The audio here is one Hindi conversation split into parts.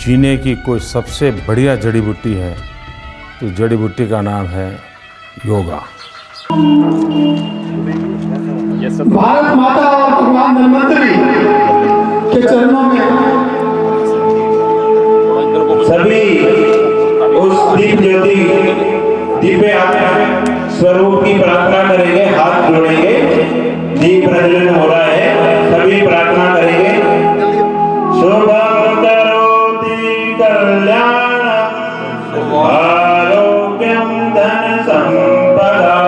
जीने की कोई सबसे बढ़िया जड़ी बूटी है तो जड़ी बूटी का नाम है योगा। भारत माता और भगवान धन्वंतरी के चरणों में सभी उस दीप ज्योति दिव्य स्वरूप की प्रार्थना करेंगे, हाथ जोड़ेंगे, दीप प्रज्वलन हो रहा है, सभी प्रार्थना करेंगे। शुभम करोति कल्याणम आरोग्यम धन संपदा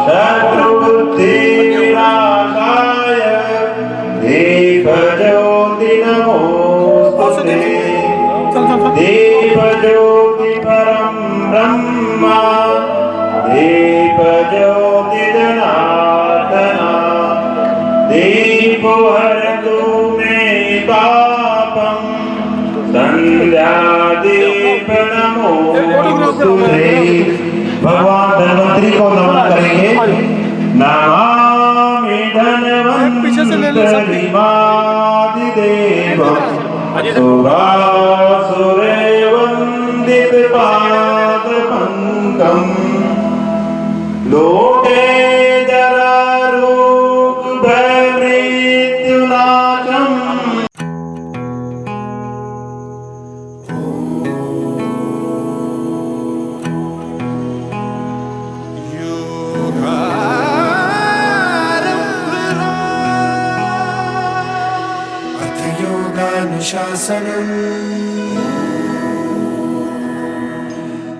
शत्रु बुद्धि विनाशाय दीप ज्योति नमोस्तुते। दीप ज्योति परम ब्रह्मा दीप ज्योति जनार्दना दीपो हरतु मे पापम संध्या दीप नमोस्तुते। भगवान धन्वंतरी को नमन करेंगे। नमामि धन्वंतरि मादिदेवम् सुरासुरे वंदित पाद पंकम लोके जरा रोग भय मृत्यु नाशम।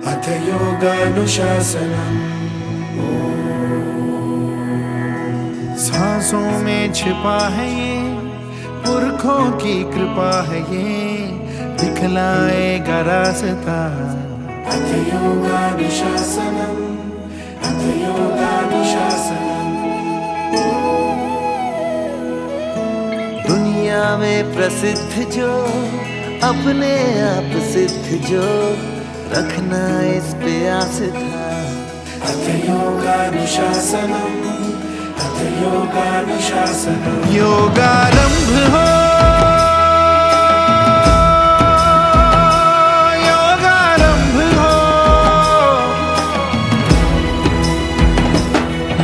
अथ योगानुशासनम् सांसों में छिपा है ये पुरखों की कृपा है, ये दिखलाएगा रास्ता। अथ योगानुशासनम् अथ योगानुशासनम्। दुनिया में प्रसिद्ध जो अपने आप सिद्ध जो रखना इस पे आस था। अथ योगानुशासनम् अथ योगानुशासनम्। योगारंभ हो योगारंभ हो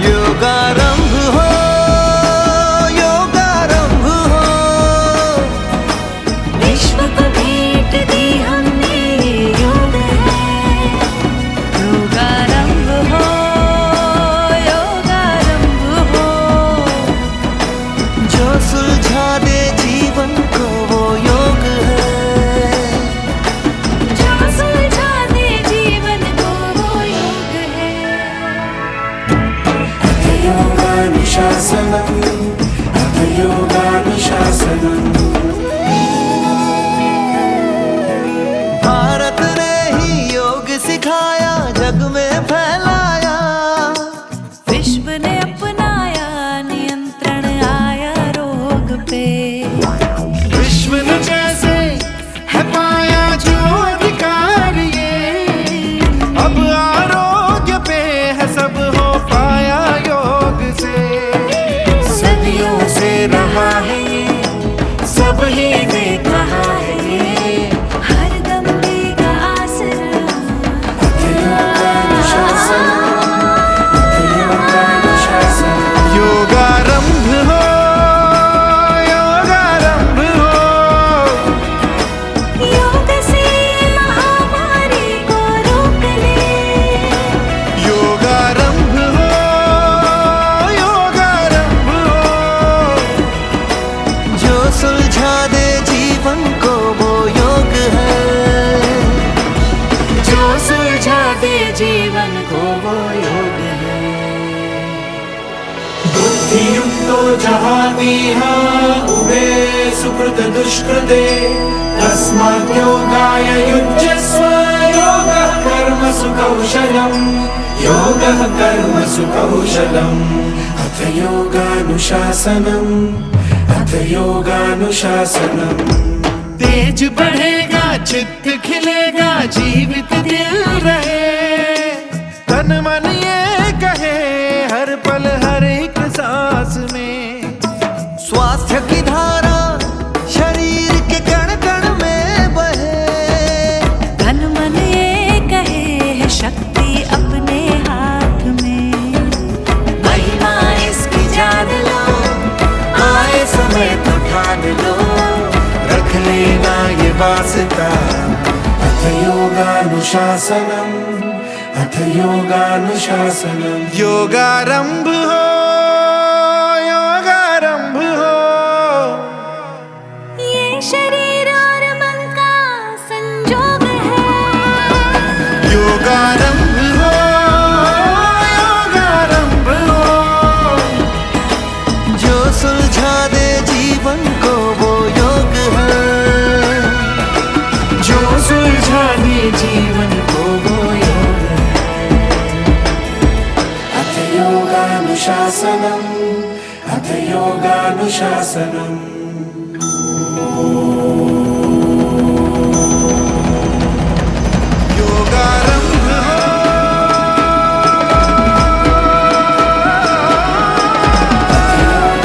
योगारंभ हो योगारंभ हो। विश्व को भेंट दी हमने योग है। योगारंभ हो योगारंभ हो। जो सुलझा दे जीवन को वो योग है। जो सुलझा दे जीवन को वो योग है। अथ योगानुशासनम् अथ योगानुशासनम्। भारत ने ही योग सिखाया, जग में फैलाया। विश्व ने अपनाया, नियंत्रण आया रोग पे। विश्व ने जैसे है पाया जो अधिकार ये, अब आरोग्य पे है सब हो पाया योग से। सदियों से रहा है ये, सब ही ने कहा है ये। हर दम देगा आसरा। अथ योगानुशासनम् अथ योगानुशासनम्। योगारंभ हो योगारंभ हो। योग से महामारी को रोक ले। योगारंभ हो योगारंभ हो। जो सुलझा दे जीवन को वो योग है। जो सुलझा दे जीवन को वो योग है। बुद्धियुक्तो जहातीह उभे सुकृत दुष्कृते तस्मात् योगाय युज्यस्व। योगः कर्मसु कौशलम् योगः कर्मसु कौशलम्। अथ योगानुशासनम् अथ योगानुशासनम्। तेज बढ़ेगा, चित्त खिलेगा, जीवित दिल रहे। तन मन ये कहे हर पल हर एक सांस में। स्वास्थ्य की धारा शरीर के कण कण में योगानुशासनम् अथ योगानुशासनम् योगारंभ हो योगारंभ हो ये शरीर और मन का संजोग है योगारंभ हो योगारंभ हो जो सुलझा दे जीवन को वो योग है जो सुलझा दे जीवन को वो योग है अथ योगानुशासनम् अथ योगानुशासनम् योगारंभ हो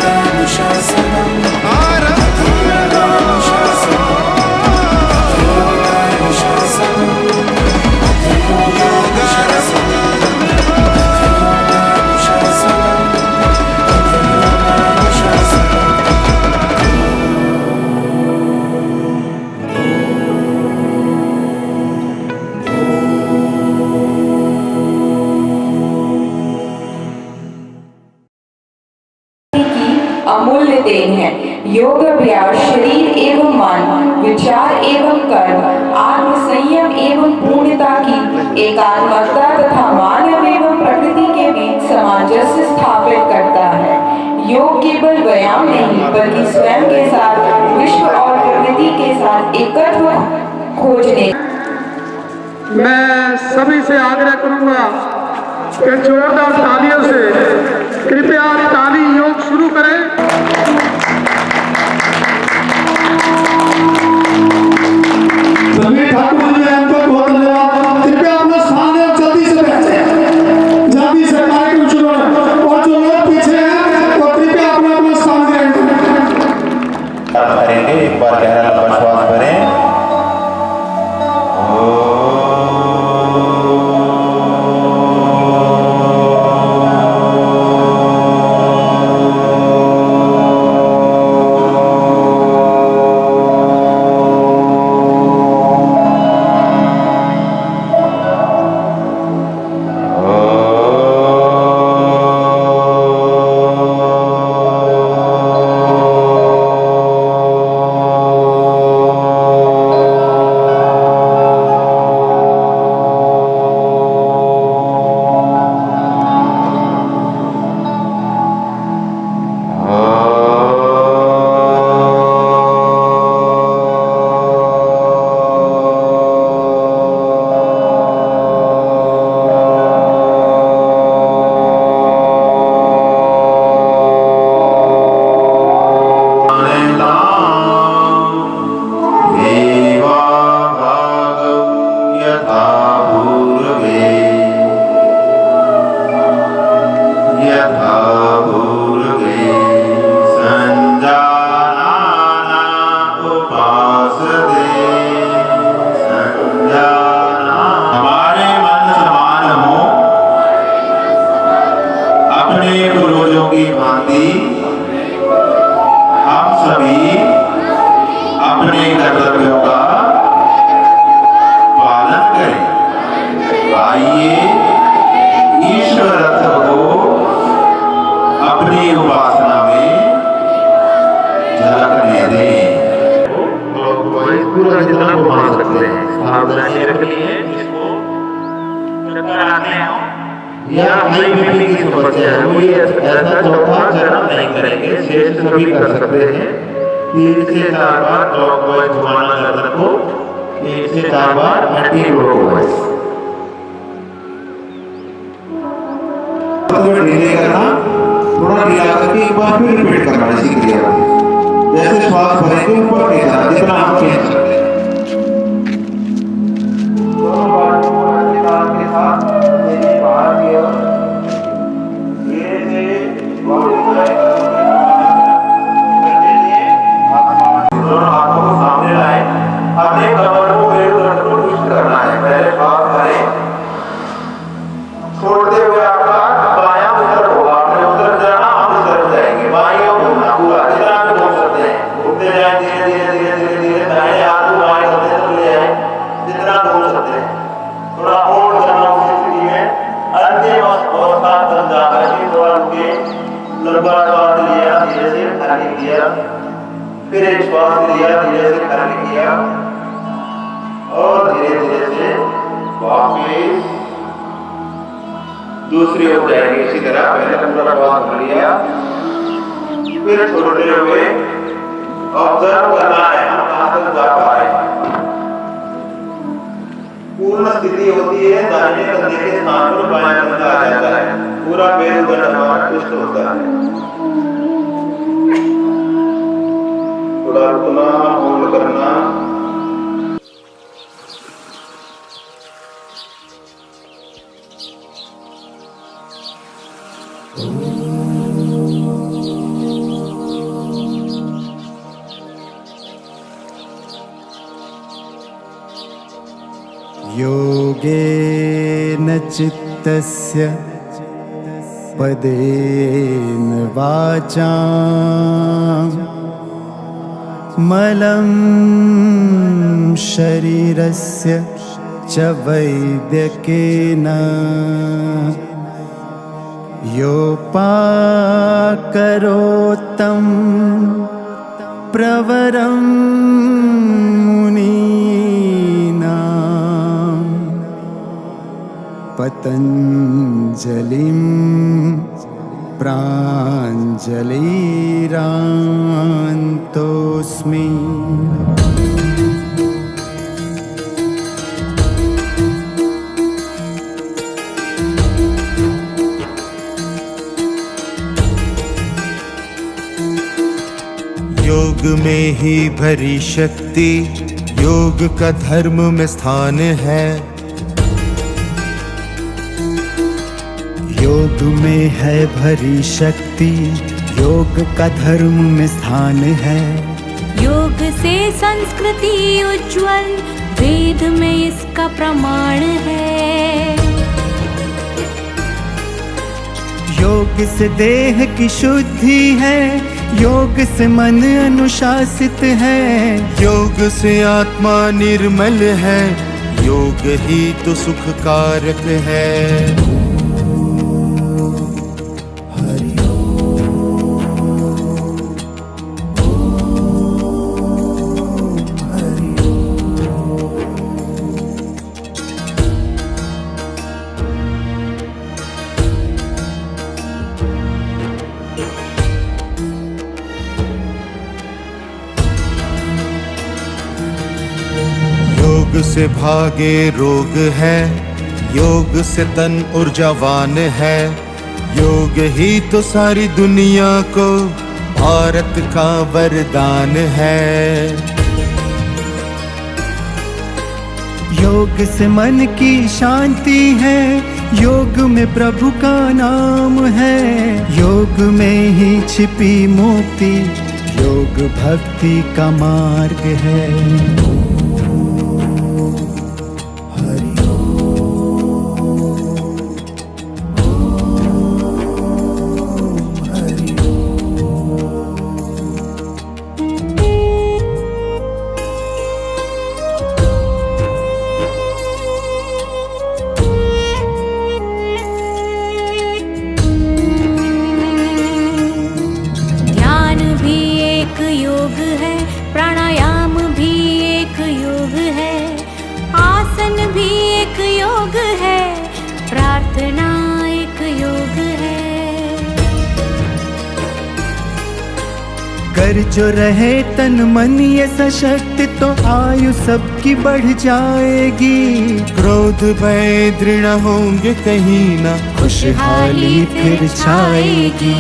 योगानुशासनम् आरंभ अमूल्य देन है। योग अभ्यास शरीर एवं मन, विचार एवं कर्म, आत्म संयम एवं पूर्णता की एकात्मकता तथा मानव एवं प्रकृति के बीच सामंजस्य स्थापित करता है। योग केवल व्यायाम नहीं बल्कि स्वयं के साथ, विश्व और प्रकृति के साथ एकत्व खोजने। मैं सभी से आग्रह करूंगा कि जोरदार तालियों से कृपया ताली योग शुरू करें। सभी ठाकुर जी हमको बहुत धन्यवाद। कृपया अपना स्थान ले और जल्दी से बैठे, जल्दी से कार्यक्रम शुरू करें। और जो लोग पीछे हैं वो कृपया अपना अपना स्थान ग्रहण करें। करेंगे एक बार गहरा लंबा श्वास भरें। धीरे धीरे धीरे धीरे धीरे दाएं हाथ श्वास लिया, धीरे से खाली किया, फिर एक श्वास लिया, धीरे से खाली किया और धीरे धीरे से वापस दूसरी ओर जाएंगे। इसी तरह पहले पूरा श्वास लिया, फिर छोड़ते हुए ऑब्जर्व करना है हम कहां तक जा पा रहे हैं। पूर्ण स्थिति होती है दाहिने कंधे के स्थान पर बायां कंधा आ जाता है, पूरा पैर ऊपर हमारा ट्विस्ट होता है। थोड़ा रुकना, होल्ड करना। योगेन चित्तस्य पदेन वाचां मलं शरीरस्य च वैद्यकेन योपाकरोत्तं प्रवरं मुनीनां पतञ्जलिं प्राञ्जलिरान्तोऽस्मि। योग में ही भरी शक्ति, योग का धर्म में स्थान है। योग में है भरी शक्ति, योग का धर्म में स्थान है। योग से संस्कृति उज्ज्वल, वेद में इसका प्रमाण है। योग से देह की शुद्धि है, योग से मन अनुशासित है। योग से आत्मा निर्मल है, योग ही तो सुख कारक है। योग से भागे रोग है, योग से तन ऊर्जावान है। योग ही तो सारी दुनिया को भारत का वरदान है। योग से मन की शांति है, योग में प्रभु का नाम है। योग में ही छिपी मुक्ति, योग भक्ति का मार्ग है। प्राणायाम भी एक योग है, आसन भी एक योग है, प्रार्थना एक योग है। कर जो रहे तन मन ये सशक्त, तो आयु सबकी बढ़ जाएगी। क्रोध भय दृढ़ होंगे कहीं ना, खुशहाली फिर छाएगी।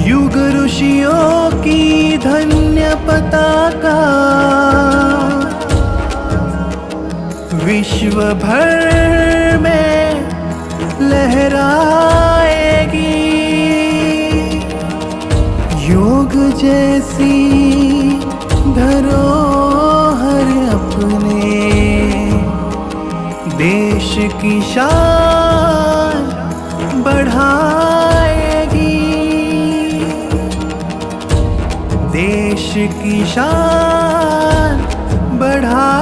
युग ऋषियों की धन्य पताका विश्व भर में लहराएगी। योग जैसी धरोहर अपने देश की शान बढ़ाएगी। देश की शान बढ़ाएगी।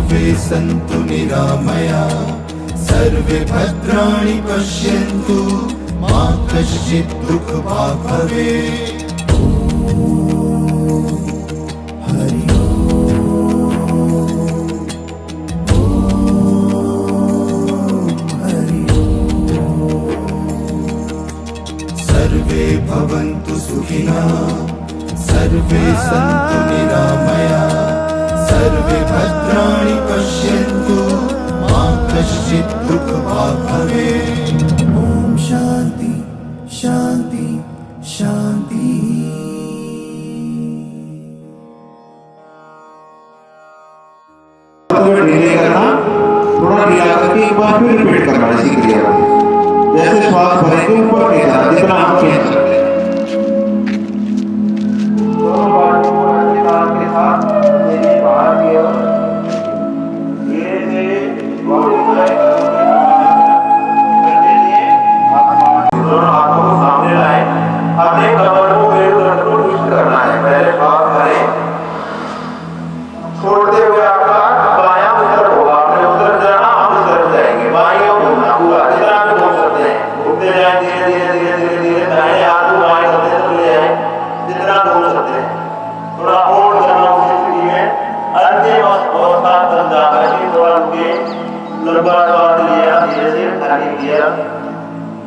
सर्वे सन्तु निरामया सर्वे भद्राणि पश्यन्तु मा कश्चित् दुःखभाग् भवेत्। हरि सर्वे भवन्तु सुखिनः सर्वे सन्तु निरामया सर्वे भद्राणि पश्यन्तु मा कश्चित् दुःखभाग् भवेत्। ॐ शान्ति शान्ति शान्ति। ढीले करना, थोड़ा ढीला करके एक बार फिर रिपीट करना इसी क्रिया को। जैसे श्वास भरेंगे ऊपर खींचना जितना आप खींच सकते हैं। दोनों बाजू को ऐसे कान के साथ धीरे बाहर की ओर धीरे से वापस आए करते हुए दोनों हाथों को सामने लाए। अपने कमर को इधर को ट्विस्ट करना है। पहले श्वास भरें, छोड़ते हुए आपका बायां उधर होगा, आपने उधर जाना हम उधर जाएंगे, बाईं ओर घूमना पूरा जितना भी घूम सकते हैं। घूमते जाए धीरे धीरे धीरे धीरे धीरे दाएं हाथ को बाएं करते चले जाए जितना घूम सकते हैं। थोड़ा होल्ड करना उस स्थिति में। अंतिम अवस्था तक जाकर के थोड़ा रुके, लंबा श्वास लिया, धीरे से खाली किया,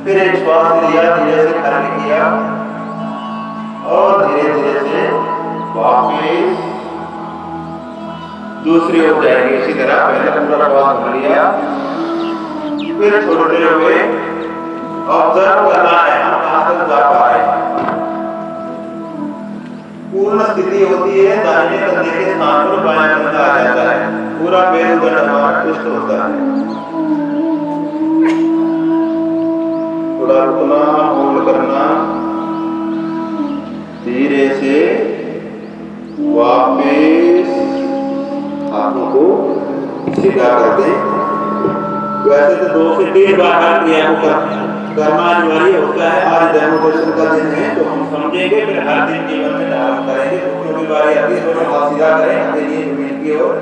फिर एक श्वास लिया, धीरे से खाली किया और धीरे धीरे से वापस दूसरी ओर जाएंगे। इसी तरह पहले पूरा श्वास भर लिया, फिर छोड़ते हुए ऑब्जर्व करना है हम कहां तक जा पा रहे हैं। पूर्ण स्थिति होती है दाहिने कंधे के स्थान पर बायां कंधा आ जाता है, पूरा पैर उधर हमारा ट्विस्ट होता है। थोड़ा रुकना, होल्ड करना, धीरे से वापस हाथों को सीधा कर दें। वैसे तो 2 से 3 बार क्रिया को करना अनिवार्य होता है। आज डेमोक्रेशन का दिन है तो हम समझेंगे, फिर हर दिन जीवन में धारण करेंगे। घुटनों की बारी आती है, दोनों हाथ सीधा करें, अपने लिए जमीन की ओर,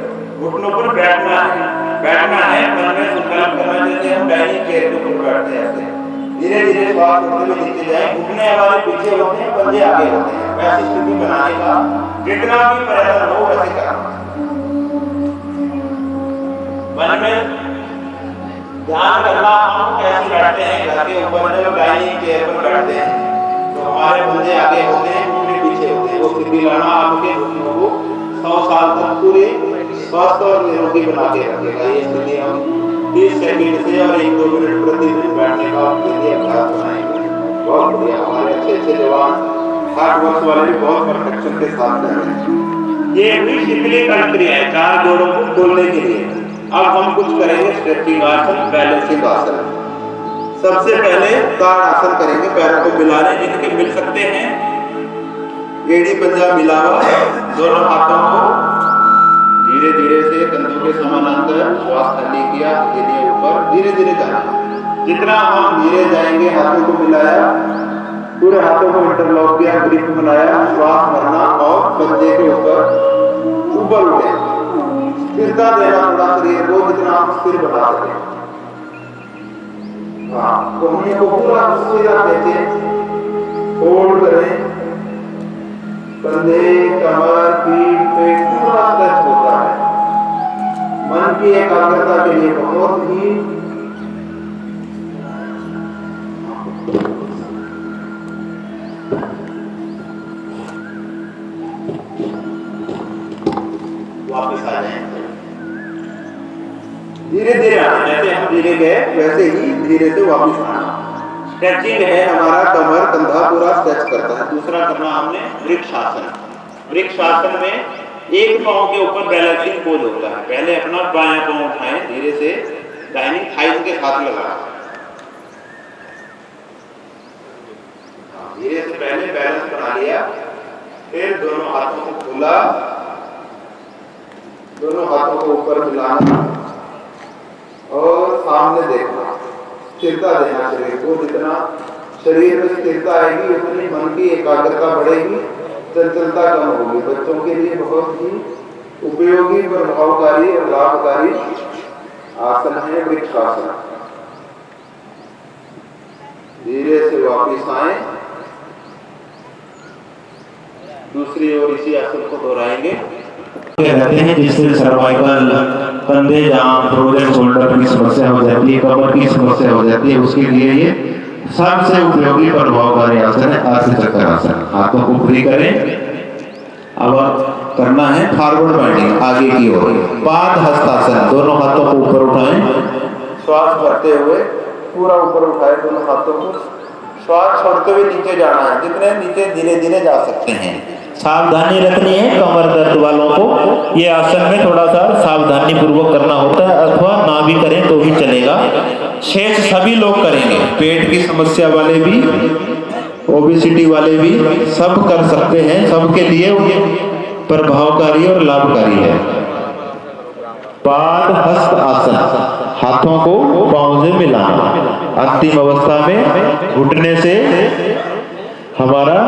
घुटनों पर बैठना है। बैठना है मन में संकल्प करना, जैसे हम डाइनिंग चेयर के ऊपर बैठते हैं। धीरे धीरे श्वास घुटने में नीचे जाए, घुटने हमारे पीछे होते हैं, पंजे आगे होते हैं। वैसी स्थिति बनाने का जितना भी प्रयत्न हो वैसे करना। मन में ध्यान करना हम कैसे बैठते हैं। घर के ऊपर जब डाइनिंग चेयर पर बैठते हैं तो हमारे पंजे आगे होते हैं, घुटने पीछे होते हैं। वो स्थिति लाना आपके घुटनों को 100 साल तक पूरे स्वस्थ और निरोगी बना के रखेगा। ये स्थिति हम 30 सेकंड से और 1-2 मिनट प्रतिदिन बैठने का अभ्यास बनाएंगे। बहुत बढ़िया। हमारे अच्छे अच्छे जवान 60 वर्ष वाले भी बहुत परफेक्शन के साथ कर रहे हैं। ये भी शिथिलीकरण प्रक्रिया है 4 जोड़ों को खोलने के लिए। अब हम कुछ करेंगे स्ट्रेचिंग आसन, बैलेंसिंग आसन। सबसे पहले ताड़ आसन करेंगे, पैरों को मिलाने जिनके मिल सकते हैं, एड़ी पंजा मिला हुआ, दोनों हाथों को धीरे धीरे से कंधों के समानांतर श्वास खाली किया, धीरे ऊपर धीरे धीरे जाना। जितना हम धीरे जाएंगे, हाथों को मिलाया, पूरे हाथों को इंटरलॉक किया, ग्रिप बनाया, श्वास भरना और पंजे के ऊपर उठे। स्थिरता देना थोड़ा शरीर को, जितना आप स्थिर बना सके। हाँ, कोहनी को पूरा सीधा देके होल्ड करें। कंधे, कमर, पीठ पे पूरा स्ट्रेच होता है। मन की एकाग्रता के लिए बहुत ही वापस आ जाए। धीरे धीरे आना, जैसे हम धीरे गए वैसे ही धीरे से वापस आना। स्ट्रेचिंग है हमारा, कमर कंधा पूरा स्ट्रेच करता है। दूसरा करना हमने वृक्ष आसन। वृक्ष आसन में एक पांव के ऊपर बैलेंसिंग पोज होता है। पहले अपना बायां पांव उठाएं, धीरे से दाहिनी थाई के साथ लगाएं। धीरे से पहले बैलेंस बना लिया, फिर दोनों हाथों को खोला, दोनों हाथों को ऊपर मिलाना और सामने देखना। स्थिरता देना शरीर को। जितना शरीर में स्थिरता आएगी उतनी मन की एकाग्रता बढ़ेगी, चंचलता कम होगी। बच्चों के लिए बहुत ही उपयोगी प्रभावकारी और लाभकारी आसन है वृक्षासन। धीरे से वापिस आए, दूसरी ओर इसी आसन को दोहराएंगे। रहते हैं जिससे सर्वाइकल, कंधे, जांघ, फ्रोजन शोल्डर की समस्या हो जाती है, कमर की समस्या हो जाती है, उसके लिए ये सबसे उपयोगी प्रभावकारी आसन है अर्ध चक्र आसन। हाथों को फ्री करें। अब करना है फॉरवर्ड बाइंडिंग, आगे की ओर। पाद हस्तासन, दोनों हाथों को ऊपर उठाएं, श्वास भरते हुए पूरा ऊपर उठाएं दोनों हाथों को। श्वास छोड़ते हुए नीचे जाना है, जितने नीचे धीरे धीरे जा सकते हैं। सावधानी रखनी है कमर दर्द वालों को, ये आसन में थोड़ा सा सावधानी पूर्वक करना होता है, अथवा ना भी करें तो भी चलेगा। शेष सभी लोग करेंगे, पेट की समस्या वाले भी, ओबेसिटी वाले भी, सब कर सकते हैं। सबके लिए प्रभावकारी और लाभकारी है। पाद हस्त आसन, हाथों को पांव से मिलाना। अंतिम अवस्था में घुटने से हमारा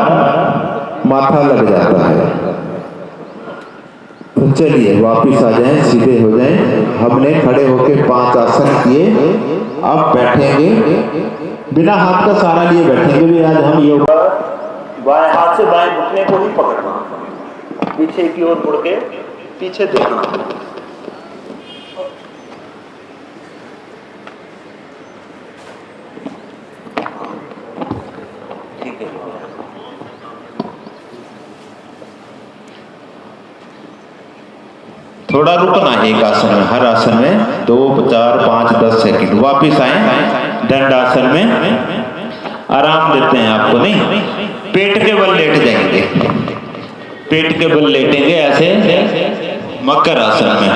माथा लग जाता है। तो चलिए वापिस आ जाएं, सीधे हो जाएं। हमने खड़े होकर 5 आसन किए, अब बैठेंगे, बिना हाथ का सहारा लिए बैठेंगे भी। आज हम योगा बाएं हाथ से बाएं घुटने को ही पकड़ना, पीछे की ओर मुड़ के पीछे देखना। ठीक है, थोड़ा रुकना है एक आसन में, हर आसन में 2, 4, 5, 10 सेकंड। वापिस आए दंड आसन में, आराम देते हैं आपको, नहीं पेट के बल लेट जाएंगे, पेट के बल लेटेंगे ऐसे मकर आसन में।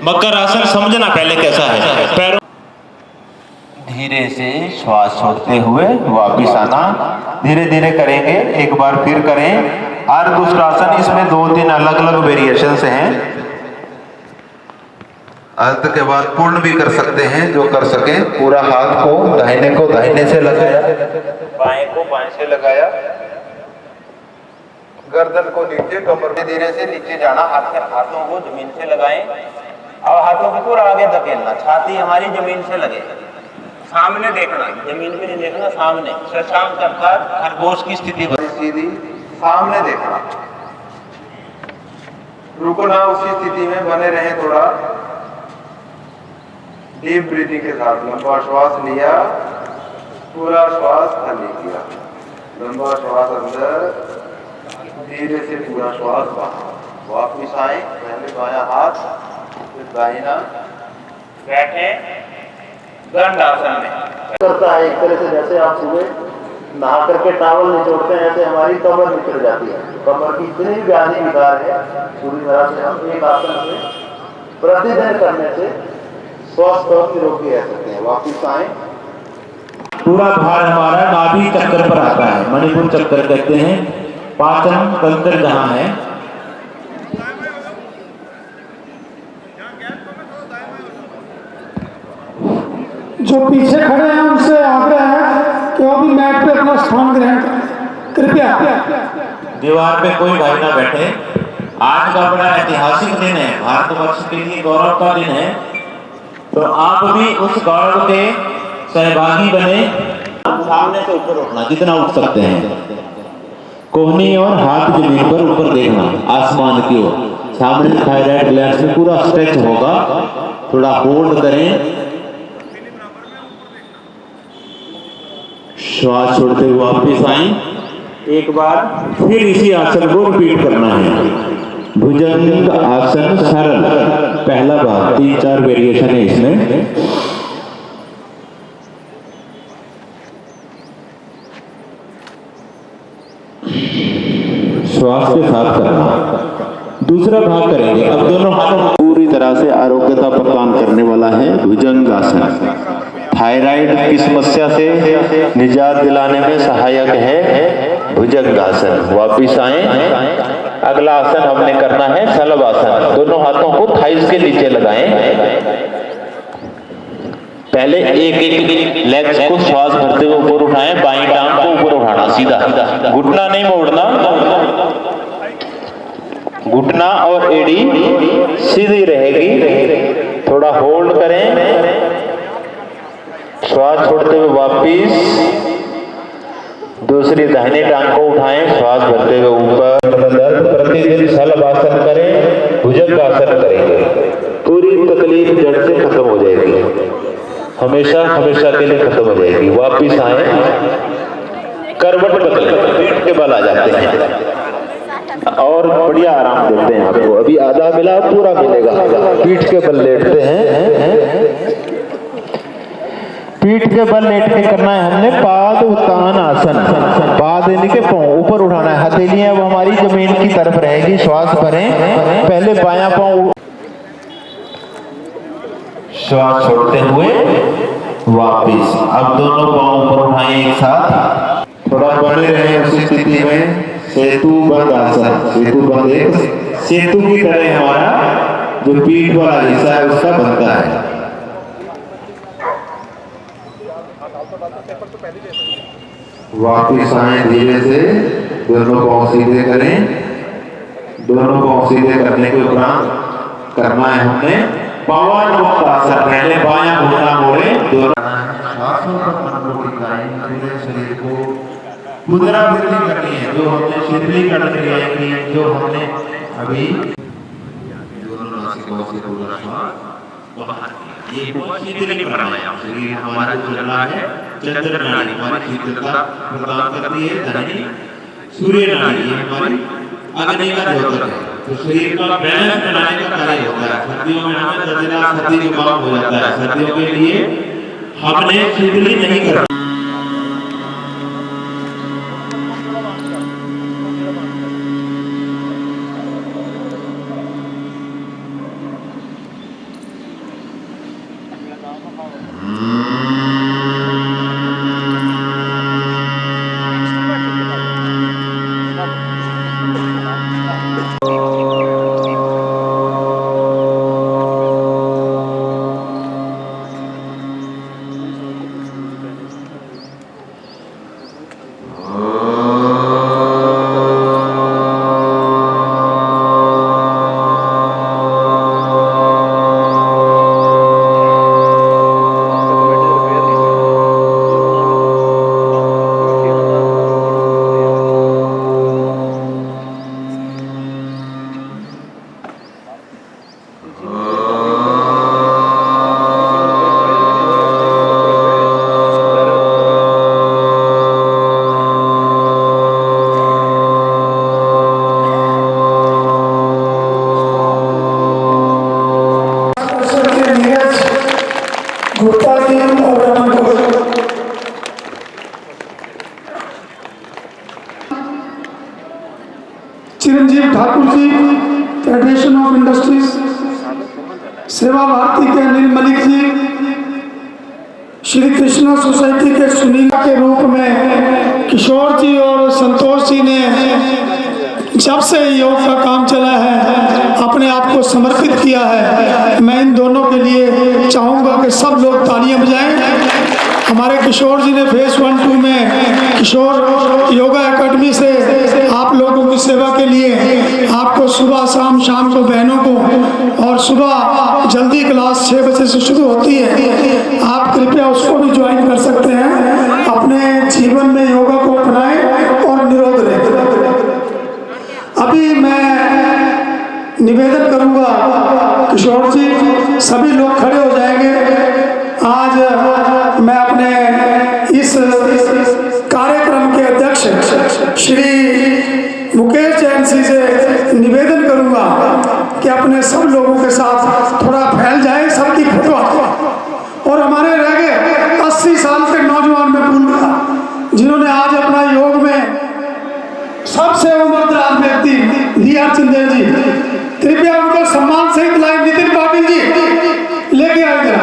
मकर आसन समझना पहले कैसा है। पैरों धीरे से श्वास छोड़ते हुए वापिस आना, धीरे धीरे करेंगे। एक बार फिर करें अर्धउष्ट्रासन। इसमें 2-3 अलग अलग वेरिएशंस हैं। अर्ध के बाद पूर्ण भी कर सकते हैं, जो कर सके। पूरा हाथ को दाहिने से लगाया, बाएं को बाएं से लगाया, गर्दन को नीचे, कमर में धीरे से नीचे जाना। हाथों को जमीन से लगाएं और हाथों को पूरा आगे धकेलना, छाती हमारी जमीन से लगे। सामने देखना, जमीन पे नहीं देखना, सामने। शशांक अर्थात खरगोश की स्थिति बनी सीधी, सामने देखना। रुकना, उसी स्थिति में बने रहे। थोड़ा डीप ब्रीथिंग के साथ लंबा श्वास लिया, पूरा श्वास खाली किया, लंबा श्वास अंदर, धीरे से पूरा श्वास बाहर। वापिस आए, पहले बायां हाथ फिर दाहिना, बैठे दंड आसन में। करता है एक तरह से जैसे आप सुबह नहा करके टावल निचोड़ते हैं, ऐसे हमारी कमर निकल जाती है। कमर की इतनी भी व्याधि विकार है, पूरी तरह से हम एक आसन से प्रतिदिन करने से स्वस्थ और निरोगी रह सकते हैं। वापिस आए, पूरा भार हमारा नाभि चक्कर पर आता है, मणिपुर चक्कर कहते हैं। पाचन तंत्र जहाँ है, जो पीछे खड़े हैं उनसे आग्रह है कि वो भी मैट पे अपना स्थान ग्रहण करें, कृपया। दीवार पे कोई भाई ना बैठे। आज का बड़ा ऐतिहासिक दिन है, भारतवर्ष के लिए गौरव का दिन है, तो आप भी उस गौरव के सहभागी बने। सामने से ऊपर उठना, जितना उठ सकते हैं। कोहनी और हाथ जमीन पर ऊपर देखना, आसमान की ओर। सामने थायराइड ग्लैंड में पूरा स्ट्रेच होगा, थोड़ा होल्ड करें। श्वास छोड़ते हुए वापिस आए। एक बार फिर इसी आसन को रिपीट करना है। भुजंग आसन सरल, पहला भाग, 3-4 वेरिएशन है इसमें। श्वास के साथ करना। दूसरा भाग करेंगे। अब दोनों हाथों पूरी तरह से आरोग्यता प्रदान करने वाला है भुजंग आसन। थायराइड की समस्या से निजात दिलाने में सहायक है भुजंग आसन। वापिस आए। अगला आसन हमने करना है शलभ आसन। दोनों हाथों को थाइस के नीचे लगाएं। पहले एक लेग्स को श्वास भरते हुए ऊपर उठाएं। बाईं टांग को ऊपर उठाना सीधा, घुटना नहीं मोड़ना। घुटना और एड़ी सीधी रहेगी। थोड़ा होल्ड करें, श्वास छोड़ते हुए वापिस दूसरी दाहिनी टांग को उठाएं, श्वास भरते हुए ऊपर। दर्द प्रतिदिन शलभासन करें, भुजंगासन करेंगे, पूरी तकलीफ जड़ से खत्म हो जाएगी, हमेशा हमेशा के लिए खत्म हो जाएगी। वापिस आए, करवट बदलें, पीठ के बल आ जाते हैं और बढ़िया आराम देते हैं आपको। अभी आधा मिला, पूरा मिलेगा। पीठ के बल लेटते हैं, पीठ के बल लेट के करना है हमने पाद उत्तान आसन। पाद यानी के पांव ऊपर उठाना है, हथेलियां वो हमारी जमीन की तरफ रहेगी। श्वास भरें, पहले बायां पांव, श्वास छोड़ते हुए वापिस। अब दोनों पांव ऊपर उठाएं एक साथ, थोड़ा बने रहे उसी स्थिति में। सेतु बंद आसन, सेतु बंद एक सेतु की तरह हमारा जो पीठ वाला हिस्सा है उसका बनता है। वापिस आए धीरे से, दोनों पांव सीधे करें। दोनों पांव सीधे करने के उपरांत करना है हमने पवन मुक्त आसन। पहले बायां घुटना मोड़े, दोनों श्वासों पर मन को टिकाएं, पूरे शरीर को मुद्रा वृद्धि करनी है, जो हमने शीतली कर क्रियाएं की, जो हमने अभी दोनों नासिकाओं से पूरा श्वास बाहर किया। ये बहुत शीतली प्राणायाम, शरीर हमारा जो चल रहा है चंद्र नाड़ी हमारी शीतलता प्रदान करती है। दाहिनी सूर्य नाड़ी ये हमारी अग्नि का द्योतक है, तो शरीर का बैलेंस बनाने का कार्य होता है। सर्दियों में हमें दर्दनाक सर्दी जुकाम हो जाता है, सर्दियों के लिए हमने शीतली नहीं करना। चिरंजीव Thakur ji, federation of industries, सेवा भारती के अनिल मलिक जी, श्री कृष्णा सोसाइटी के सुनील के रूप में किशोर जी और संतोष जी ने जब से योग का काम चला है अपने आप को समर्पित किया है। मैं इन दोनों के लिए चाहूँगा कि सब लोग तालियां बजाएं। हमारे किशोर जी ने फेज 1-2 में किशोर योगा एकेडमी से आप लोगों की सेवा के लिए आपको सुबह शाम को बहनों को, और सुबह जल्दी क्लास 6 बजे से शुरू होती है, आप कृपया उसको भी ज्वाइन कर सकते हैं। अपने जीवन में योगा को अपनाएं और निरोध रहें। अभी मैं निवेदन करूंगा किशोर जी, सभी लोग खड़े हो जाएंगे। आज मैं अपने इस कार्यक्रम के अध्यक्ष श्री मुकेश जैन जी से निवेदन करूंगा कि अपने सब लोगों के साथ थोड़ा फैल जाए, सबकी फोटो। और हमारे रह गए 80 साल के नौजवान में भूल गया जिन्होंने आज अपना योग में सबसे उम्रदराज व्यक्ति डी.आर. चंदेल जी, कृपया उनको सम्मान सहित लाइन नितिन पाटिल जी लेके आएगा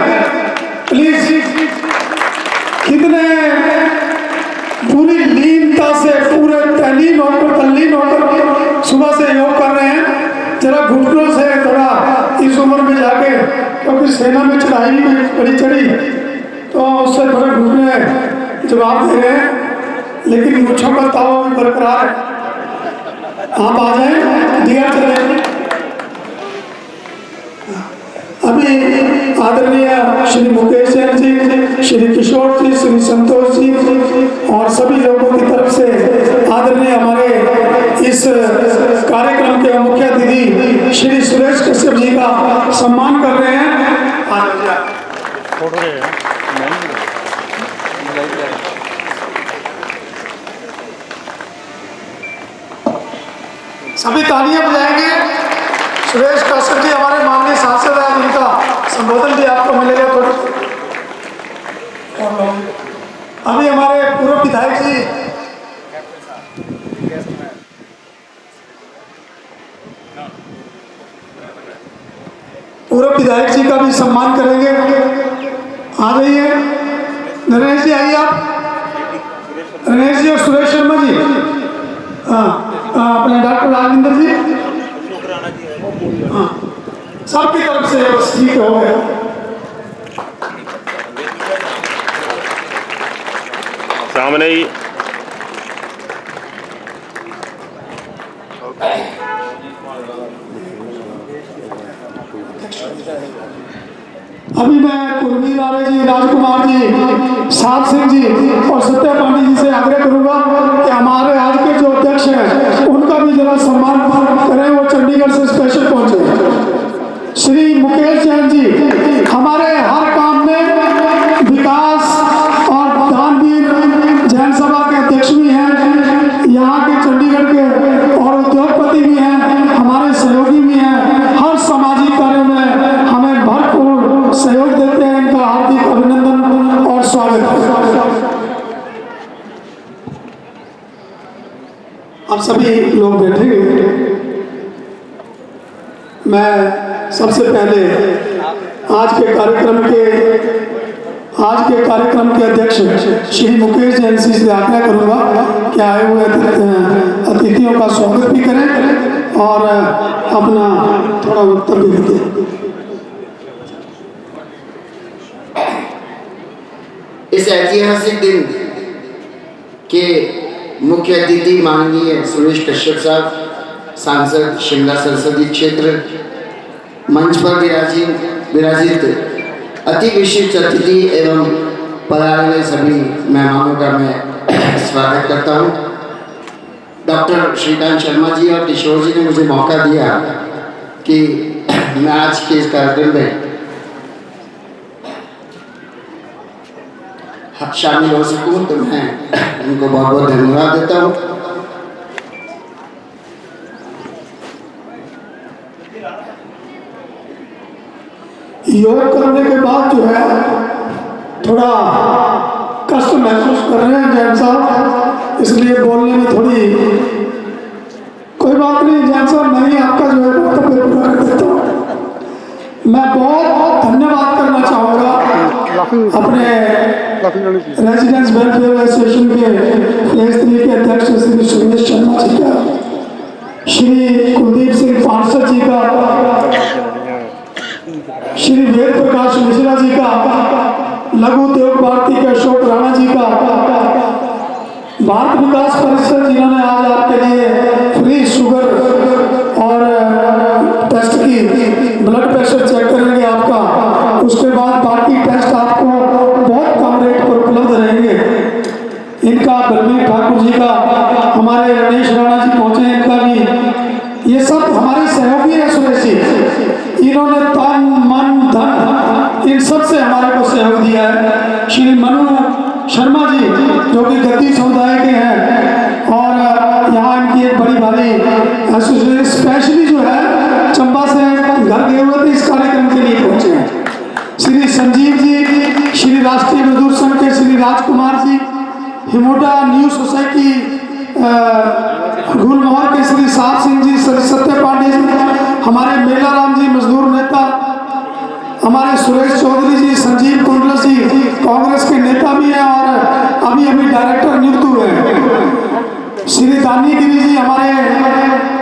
प्लीज। कितने पूरी लीनता से, पूरे तल्लीन होकर सुबह से योग कर रहे हैं। जरा घुटनों से थोड़ा इस उम्र में जाके, क्योंकि सेना में चढ़ाई में बड़ी चढ़ी तो उससे थोड़े घुटने जवाब दे रहे हैं, लेकिन मुझों का ताव भी बरकरार है। आप आ जाए, दिया चले। अभी आदरणीय श्री मुकेश जैन जी, श्री किशोर जी, श्री संतोष जी और सभी लोगों की तरफ से आदरणीय हमारे इस कार्यक्रम के मुख्य अतिथि श्री सुरेश कश्यप जी का सम्मान कर रहे हैं। सभी तालियां बजाएंगे। सुरेश कश्यप जी हमारे माननीय सांसद हैं, उनका संबोधन भी आपको मिलेगा थोड़ा। अभी हमारे पूर्व विधायक जी का भी सम्मान करेंगे। आ जाइए नरेश जी, आइए आप। नरेश जी और सुरेश शर्मा जी, अपने डॉक्टर राजेंद्र जी, हाँ, सबकी तरफ से बस ठीक हो गया। सामने ही अभी मैं कुलवीर आर्य जी, राजकुमार जी, सात सिंह जी और सत्या पांडे जी से आग्रह करूंगा कि हमारे आज के जो अध्यक्ष हैं उनका भी जरा सम्मान करें, वो चंडीगढ़ से स्पेशल पहुंचे। श्री मुकेश जैन जी हमारे हर काम में विकास और दानवीर जैन सभा के अध्यक्ष भी हैं, यहाँ के चंडीगढ़ के और उद्योगपति भी हैं, हमारे सहयोगी भी हैं, हर सामाजिक कार्यों में हमें भरपूर सहयोग देते हैं। इनका हार्दिक अभिनंदन और स्वागत है। आप सभी लोग बैठेंगे। मैं सबसे पहले आज के कार्यक्रम के अध्यक्ष श्री मुकेश जैन जी से आग्रह करूंगा कि आए हुए अतिथियों का स्वागत भी करें और अपना थोड़ा वक्तव्य भी दें। इस ऐतिहासिक दिन के मुख्य अतिथि माननीय सुरेश कश्यप साहब, सांसद शिमला संसदीय क्षेत्र, मंच पर विराजित अति विशिष्ट अतिथि एवं पधारे हुए सभी मेहमानों का मैं स्वागत करता हूं। डॉक्टर श्रीकांत शर्मा जी और किशोर जी ने मुझे मौका दिया कि मैं आज के इस कार्यक्रम में शामिल हो सकूं, तो मैं उनको बहुत बहुत धन्यवाद देता हूं। योग करने के बाद जो है थोड़ा कष्ट महसूस कर रहे हैं जैन साहब, इसलिए बोलने में थोड़ी, कोई बात नहीं जैन साहब, नहीं आपका जो है वक्तव्य पूरा कर देता हूँ। मैं बहुत धन्यवाद करना चाहूँगा अपने रेजिडेंस वेलफेयर एसोसिएशन के फेज 3 के अध्यक्ष श्री सुरेश शर्मा जी का, श्री कुलदीप सिंह पार्षद जी का, श्री वेद प्रकाश मिश्रा जी का, लघु उद्योग भारती के अशोक राणा जी का, भारत विकास परिषद जिन्होंने आज आपके लिए फ्री शुगर और टेस्ट की ब्लड प्रेशर चेक करेंगे आपका, उसके बाद बाकी टेस्ट आपको बहुत कम रेट पर उपलब्ध रहेंगे। इनका बलवीर ठाकुर जी का, हमारे रणेश राणा जी पहुंचे, इनका भी, ये सब हमारे सहयोगी हैं सुरेश जी, इन्होंने तन मन धन इन सब से हमारे को सहयोग दिया है। श्री मनु शर्मा जी जो कि गद्दी समुदाय के हैं और यहाँ इनकी एक बड़ी भारी एसोसिएशन स्पेशली जो है चंबा से घर गए हुए थे, इस कार्यक्रम के लिए पहुंचे हैं। श्री संजीव जी, श्री राष्ट्रीय मजदूर संघ के श्री राजकुमार जी, हिमोडा न्यू सोसाइटी गुलमोहर के श्री सात सिंह जी, श्री सत्य पांडे जी, हमारे मेला राम जी मजदूर नेता, हमारे सुरेश चौधरी जी, संजीव कुंडल जी कांग्रेस के नेता भी हैं और अभी डायरेक्टर नियुक्त हुए हैं। श्री दानीगिरी जी हमारे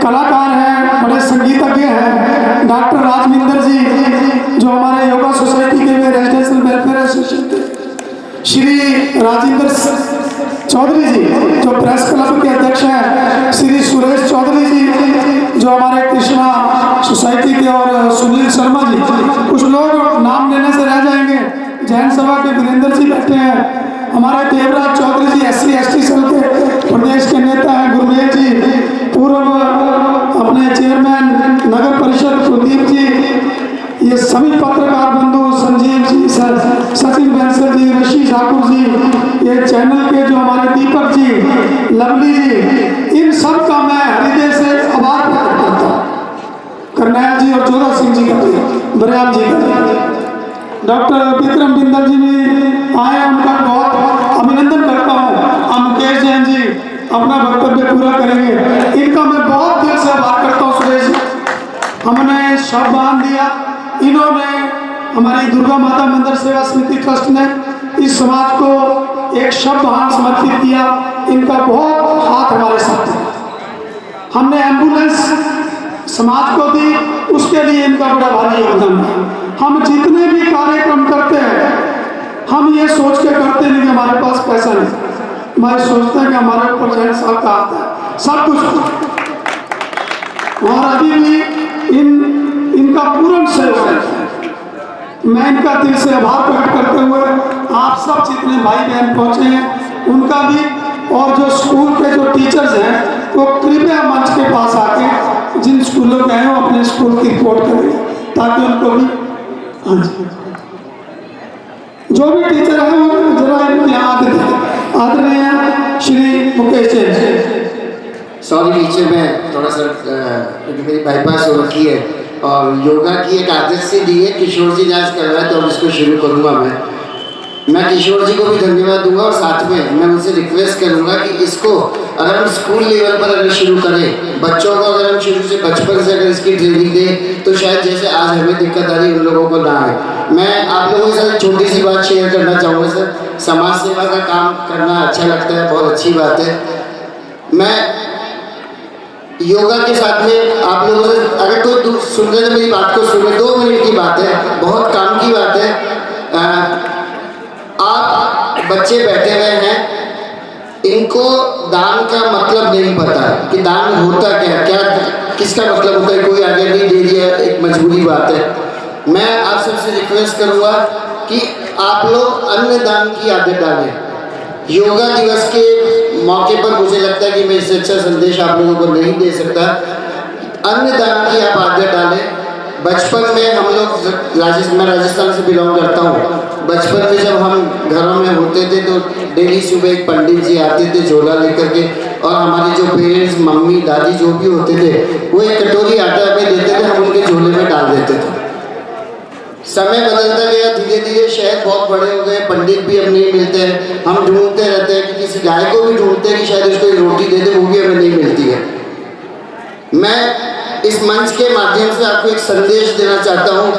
कलाकार हैं, बड़े संगीतज्ञ हैं। डॉक्टर राजविंदर जी जो हमारे योगा सोसाइटी के रेजिडेंशियल वेलफेयर एसोसिएशन के, श्री राजेंद्र चौधरी जी जो प्रेस क्लब के अध्यक्ष हैं, श्री सुरेश चौधरी जी सकते हैं। हमारे देवराज चौधरी जी SC/ST सेल के प्रदेश के नेता हैं, गुरमेल जी, पूर्व अपने चेयरमैन नगर परिषद कुलदीप जी, ये सभी पत्रकार बंधु, संजीव जी, सचिन बैंसल जी, ऋषि ठाकुर जी, ये चैनल के जो हमारे दीपक जी, लवली जी, इन सब का मैं हृदय से आभार प्रकट करता हूँ। करनैल जी और जोधा सिंह जी का भी, बरियाम जी का, डॉक्टर विक्रम बिंदल जी भी आए, उनका बहुत अभिनंदन करता हूँ। हम मुकेश जैन जी अपना वक्तव्य पूरा करेंगे, इनका मैं बहुत दिल से आभार करता हूँ। सुरेश जी, हमने शव बांध दिया, इन्होंने, हमारी दुर्गा माता मंदिर सेवा समिति ट्रस्ट ने इस समाज को एक शव वाहन समर्पित किया, इनका बहुत हाथ हमारे साथ है। हमने एम्बुलेंस समाज को दी, उसके लिए इनका बड़ा भारी योगदान है। हम जितने भी कार्यक्रम करते हैं, हम ये सोच के करते नहीं कि हमारे पास पैसा नहीं, हमारे सोचते हैं कि हमारे ऊपर जैन साहब का हाथ है सब कुछ। और अभी भी इनका पूर्ण सहयोग है। मैं इनका दिल से आभार प्रकट करते हुए आप सब जितने भाई बहन पहुँचे हैं उनका भी, और जो स्कूल के जो टीचर्स हैं वो कृपया मंच के पास आके जिन स्कूलों के हैं वो अपने स्कूल की रिपोर्ट करें, ताकि उनको भी, हाँ जी, जो भी टीचर है वो जरा इनके यहाँ आदरणीय श्री मुकेश जैन। सॉरी टीचर, मैं थोड़ा सा मेरी बाईपास हो रखी है और योगा की एक आदत से दी है। किशोर जी डांस कर रहा है तो अब इसको शुरू करूँगा मैं किशोर जी को भी धन्यवाद दूंगा, और साथ में मैं उनसे रिक्वेस्ट करूंगा कि इसको अगर हम स्कूल लेवल पर अगर शुरू करें, बच्चों को अगर हम शुरू से बचपन से अगर इसकी ट्रेनिंग दें तो शायद जैसे आज हमें दिक्कत आ रही उन लोगों को ना आए। मैं आप लोगों के साथ छोटी सी बात शेयर करना चाहूँगा सर। समाज सेवा का काम करना अच्छा लगता है, बहुत अच्छी बात है। मैं योगा के साथ में आप लोगों से अगर कोई सुन रहे तो मेरी बात को सुने, 2 मिनट की बात है, बहुत काम की बात है। आप बच्चे बैठे हुए हैं, इनको दान का मतलब नहीं पता है कि दान होता क्या किसका मतलब होता है, कोई आगे नहीं दे दिया, एक मजबूरी बात है। मैं आप सबसे रिक्वेस्ट करूँगा कि आप लोग अन्नदान की आदत डालें। योगा दिवस के मौके पर मुझे लगता है कि मैं इससे अच्छा संदेश आप लोगों को नहीं दे सकता। अन्नदान की आप आदत डालें। बचपन में हम लोग मैं राजस्थान से बिलोंग करता हूँ। बचपन में जब हम घरों में होते थे तो डेली सुबह एक पंडित जी आते थे झोला लेकर के, और हमारे जो पेरेंट्स, मम्मी, दादी जो भी होते थे वो एक कटोरी आटा हमें देते थे, हम उनके झोले में डाल देते थे। समय बदलता गया, धीरे धीरे शहर बहुत बड़े हो गए, पंडित भी अब नहीं मिलते हैं। हम ढूंढते रहते हैं कि किसी गाय को भी ढूंढते हैं कि शायद उसको रोटी दे दे, वो भी हमें नहीं मिलती है। मैं इस मंच के माध्यम से आपको एक संदेश देना चाहता हूँ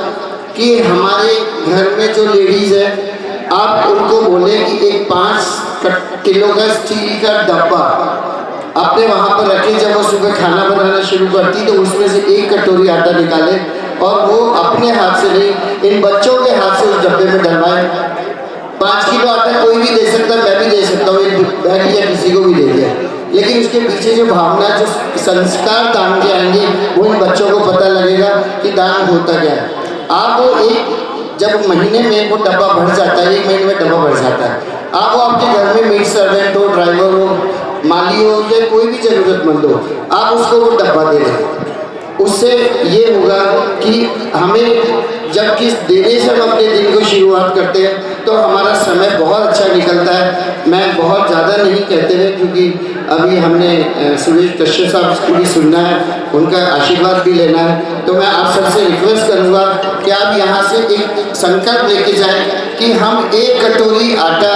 कि हमारे घर में जो लेडीज़ है, आप उनको बोले कि एक 5 किलो का स्टील का डब्बा अपने वहाँ पर रखें। जब वो सुबह खाना बनाना शुरू करती तो उसमें से 1 कटोरी आटा निकाले, और वो अपने हाथ से नहीं, इन बच्चों के हाथ से उस डब्बे में डलवाएं। 5 किलो आटा कोई भी दे सकता है, मैं भी दे सकता हूँ, एक बहन या किसी को भी दे दिया, लेकिन उसके पीछे जो भावना, जो संस्कार दान के आएंगे, वो इन बच्चों को पता लगेगा कि दान होता क्या है। आप वो जब महीने में वो डब्बा भर जाता है, 1 महीने में डब्बा भर जाता है, आप वो आपके घर में मेड सर्वेंट हो, ड्राइवर हो, माली हो या कोई भी ज़रूरतमंद हो, आप उसको वो डब्बा दे दें। उससे ये होगा कि हमें जब किस देने से हम अपने दिन को शुरुआत करते हैं तो हमारा समय बहुत अच्छा निकलता है। मैं बहुत ज़्यादा नहीं कहते हुए, क्योंकि अभी हमने सुरेश कश्यप साहब को भी सुनना है, उनका आशीर्वाद भी लेना है, तो मैं आप सबसे रिक्वेस्ट करूँगा कि आप यहाँ से एक संकल्प लेके जाएं कि हम 1 कटोरी आटा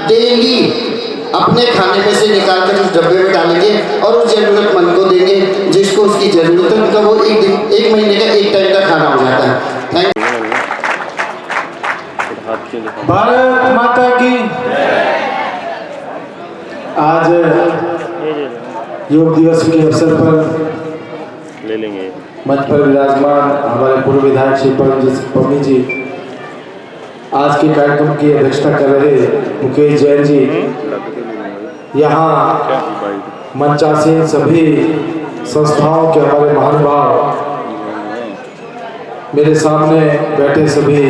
डेली अपने खाने में से निकाल कर उस डब्बे में डालेंगे और उस ज़रूरतमंद को देंगे जिसको उसकी ज़रूरत है। उनका वो 1 महीने का 1 टाइम का खाना हो जाता है। Thank you. भारत माता की। आज योग दिवस के अवसर पर ले लेंगे मंच पर विराजमान हमारे पूर्व विधायक श्री पवनी जी, आज के कार्यक्रम की अध्यक्षता कर रहे मुकेश जैन जी, यहाँ मंचासीन सभी संस्थाओं के हमारे महानुभाव, मेरे सामने बैठे सभी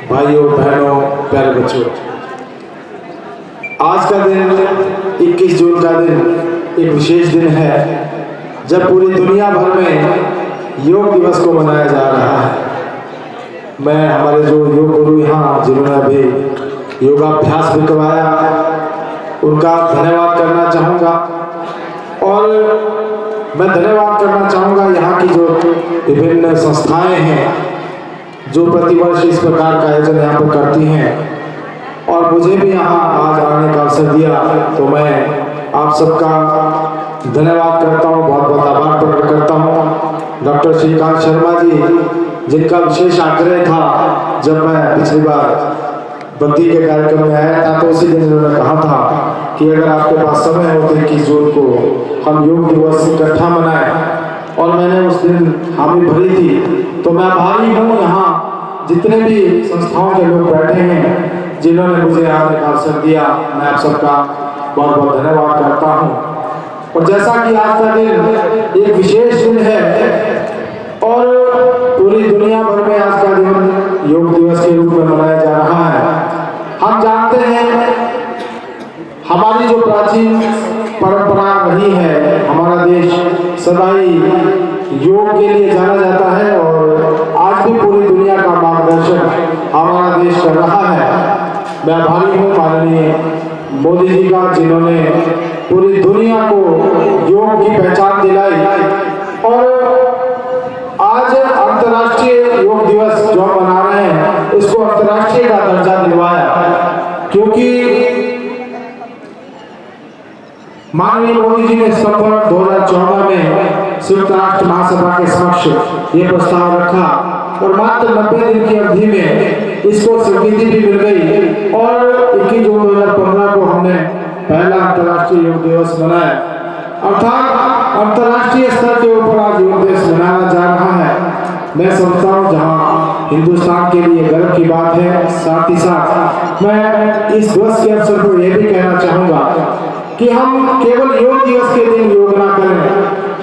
भाइयों बहनों प्यारे बच्चों, आज का दिन 21 जून का दिन एक विशेष दिन है जब पूरी दुनिया भर में योग दिवस को मनाया जा रहा है। मैं हमारे जो योग गुरु यहाँ जिन्होंने अभी योगाभ्यास भी करवाया उनका धन्यवाद करना चाहूँगा, और मैं धन्यवाद करना चाहूँगा यहाँ की जो विभिन्न संस्थाएं हैं जो प्रतिवर्ष इस प्रकार का आयोजन यहाँ पर करती हैं, और मुझे भी यहाँ आज आने का अवसर दिया, तो मैं आप सबका धन्यवाद करता हूँ, बहुत बहुत आभार प्रकट करता हूँ। डॉक्टर श्रीकांत शर्मा जी, जिनका विशेष आग्रह था जब मैं पिछली बार बद्दी के कार्यक्रम में आया था, तो उसी दिन उन्होंने कहा था कि अगर आपके पास समय हो तो 21 जून को हम योग दिवस इकट्ठा मनाएं, और मैंने उस दिन हामी भरी थी। तो मैं आभारी हूँ यहाँ जितने भी संस्थाओं के लोग बैठे हैं जिन्होंने मुझे आने का अवसर दिया, मैं आप सबका बहुत बहुत धन्यवाद करता हूँ। और जैसा कि आज का दिन एक विशेष दिन है और पूरी दुनिया भर में आज का दिन योग दिवस के रूप में मनाया जा रहा है, हम जानते हैं हमारी जो प्राचीन परंपरा रही है, हमारा देश सदा ही योग के लिए जाना जाता है और आज भी पूरी दुनिया का मार्गदर्शन हमारा देश कर रहा है। मैं आभारी हूँ माननीय मोदी जी का, जिन्होंने पूरी दुनिया को योग की पहचान दिलाई और आज अंतर्राष्ट्रीय योग दिवस जो मना रहे हैं इसको अंतर्राष्ट्रीय का दर्जा दिलवाया, क्योंकि माननीय मोदी जी ने सितंबर 2014 में संयुक्त राष्ट्र महासभा के समक्ष ये प्रस्ताव रखा और मात्र 90 दिन की अवधि में इसको स्वीकृति भी मिल गई और 21 जून 2015 को हमने पहला अंतर्राष्ट्रीय योग दिवस मनाया। अर्थात अंतर्राष्ट्रीय स्तर के ऊपर आज योग दिवस मनाया जा रहा है। मैं समझता हूँ जहाँ हिंदुस्तान के लिए गर्व की बात है, साथ ही साथ मैं इस दिवस के अवसर पर यह भी कहना चाहूँगा कि हम केवल योग दिवस के दिन योग ना करें,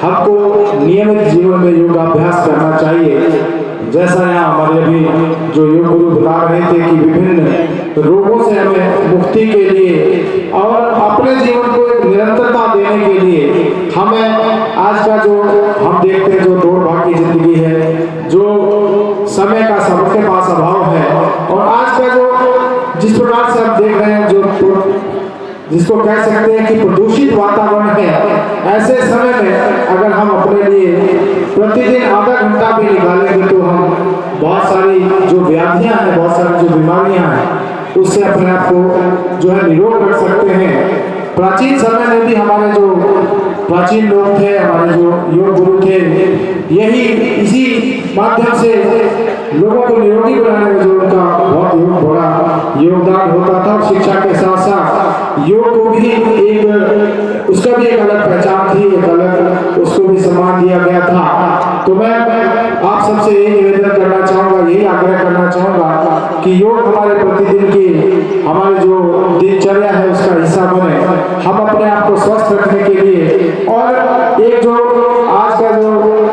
हमको नियमित जीवन में योगाभ्यास करना चाहिए। जैसा यहाँ हमारे अभी जो योग गुरु बता रहे थे कि विभिन्न रोगों से हमें मुक्ति के लिए और अपने जीवन को एक निरंतरता देने के लिए हमें आज का जो हम देखते हैं जो दौड़ भाग की जिंदगी है, जो समय का सबके पास अभाव है, और आज का जो जिस प्रकार से हम देख रहे हैं जो जिसको कह सकते हैं कि प्रदूषित वातावरण है, ऐसे समय में अगर हम अपने लिए प्रतिदिन आधा घंटा भी निकालेंगे तो हम बहुत सारी जो व्याधियां हैं, बहुत सारी जो बीमारियां हैं, उससे अपने आप को जो है निरोग कर सकते हैं। प्राचीन समय में भी हमारे जो प्राचीन लोग थे, हमारे जो योग गुरु थे, यही इसी माध्यम से लोगों को निरोगी बनाने में जो उनका बहुत बड़ा योगदान होता था। शिक्षा के साथ साथ योग को भी एक उसका भी एक अलग पहचान थी, एक अलग उसको भी सम्मान दिया गया था। तो मैं आप सबसे यही निवेदन करना चाहूँगा, यही आग्रह करना चाहूँगा कि योग हमारे प्रतिदिन की हमारे जो दिनचर्या है उसका हिस्सा बने। हम अपने आप को स्वस्थ रखने के लिए और एक जो आज का जो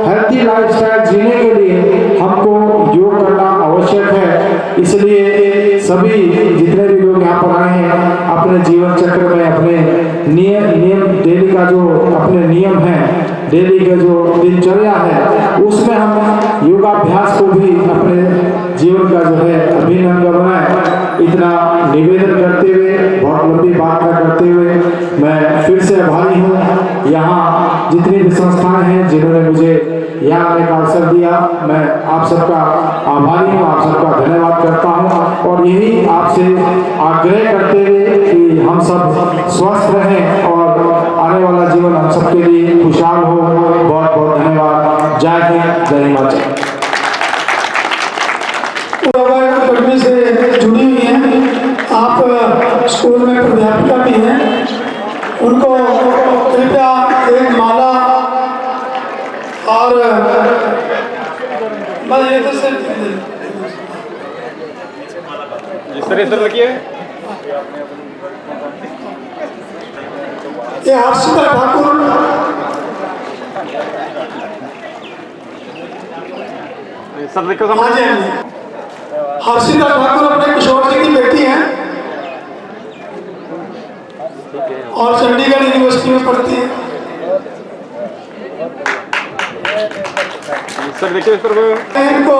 हेल्थी लाइफस्टाइल जीने के लिए हमको योग करना आवश्यक है। इसलिए सभी जितने भी लोग यहाँ पर आए हैं अपने जीवन चक्र में अपने नियम डेली का जो अपने नियम है, डेली का जो दिनचर्या है, उसमें हम योगाभ्यास को भी अपने जीवन का जो है अभिन्न अंग बनाएं। इतना निवेदन करते हुए, बहुत लंबी बात न करते हुए, मैं फिर से आभारी हूँ यहाँ जितनी भी संस्थाएं हैं जिन्होंने मुझे यहाँ आने का अवसर दिया। मैं आप सबका आभारी हूँ, आप सबका धन्यवाद करता हूँ और यही आपसे आग्रह करते हुए कि हम सब स्वस्थ रहें और आने वाला जीवन हम सबके लिए खुशहाल हो। बहुत बहुत धन्यवाद। जय हिंद, जय हिमाचल। अकेडमी से जुड़ी हुई हैं, आप स्कूल में प्राध्यापिका भी हैं, उनको कृपया एक माला और बस ये तो सिर्फ इधर लगी है। ये हर्षिता ठाकुर सर देखो हर्षिता ठाकुर अपने किशोर जी की बेटी हैं और चंडीगढ़ यूनिवर्सिटी में पढ़ती है। सर देखिए सर, इनको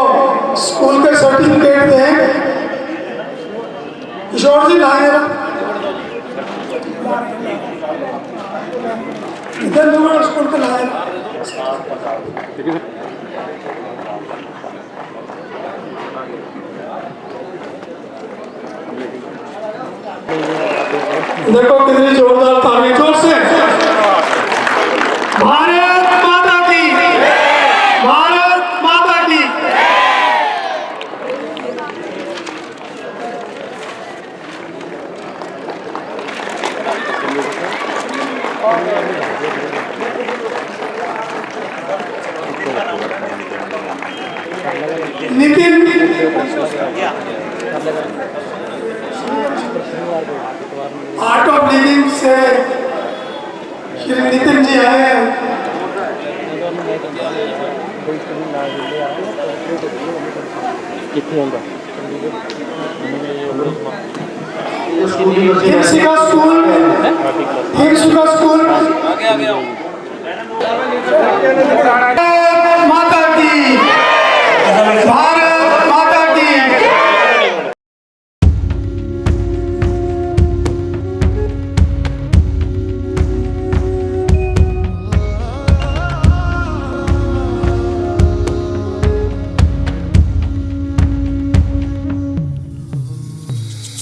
स्कूल के सर्टिफिकेट देंगे। किशोर जी लाए इधर स्कूल पे लाए। देखो कितनी जोरदार ताली, जोर से। भारत माता की, भारत माता की। नितिन आर्ट ऑफ लिविंग से श्री नितिन जी आए हैं। Himshikha school, Himshikha school. माता की, भारत माता की।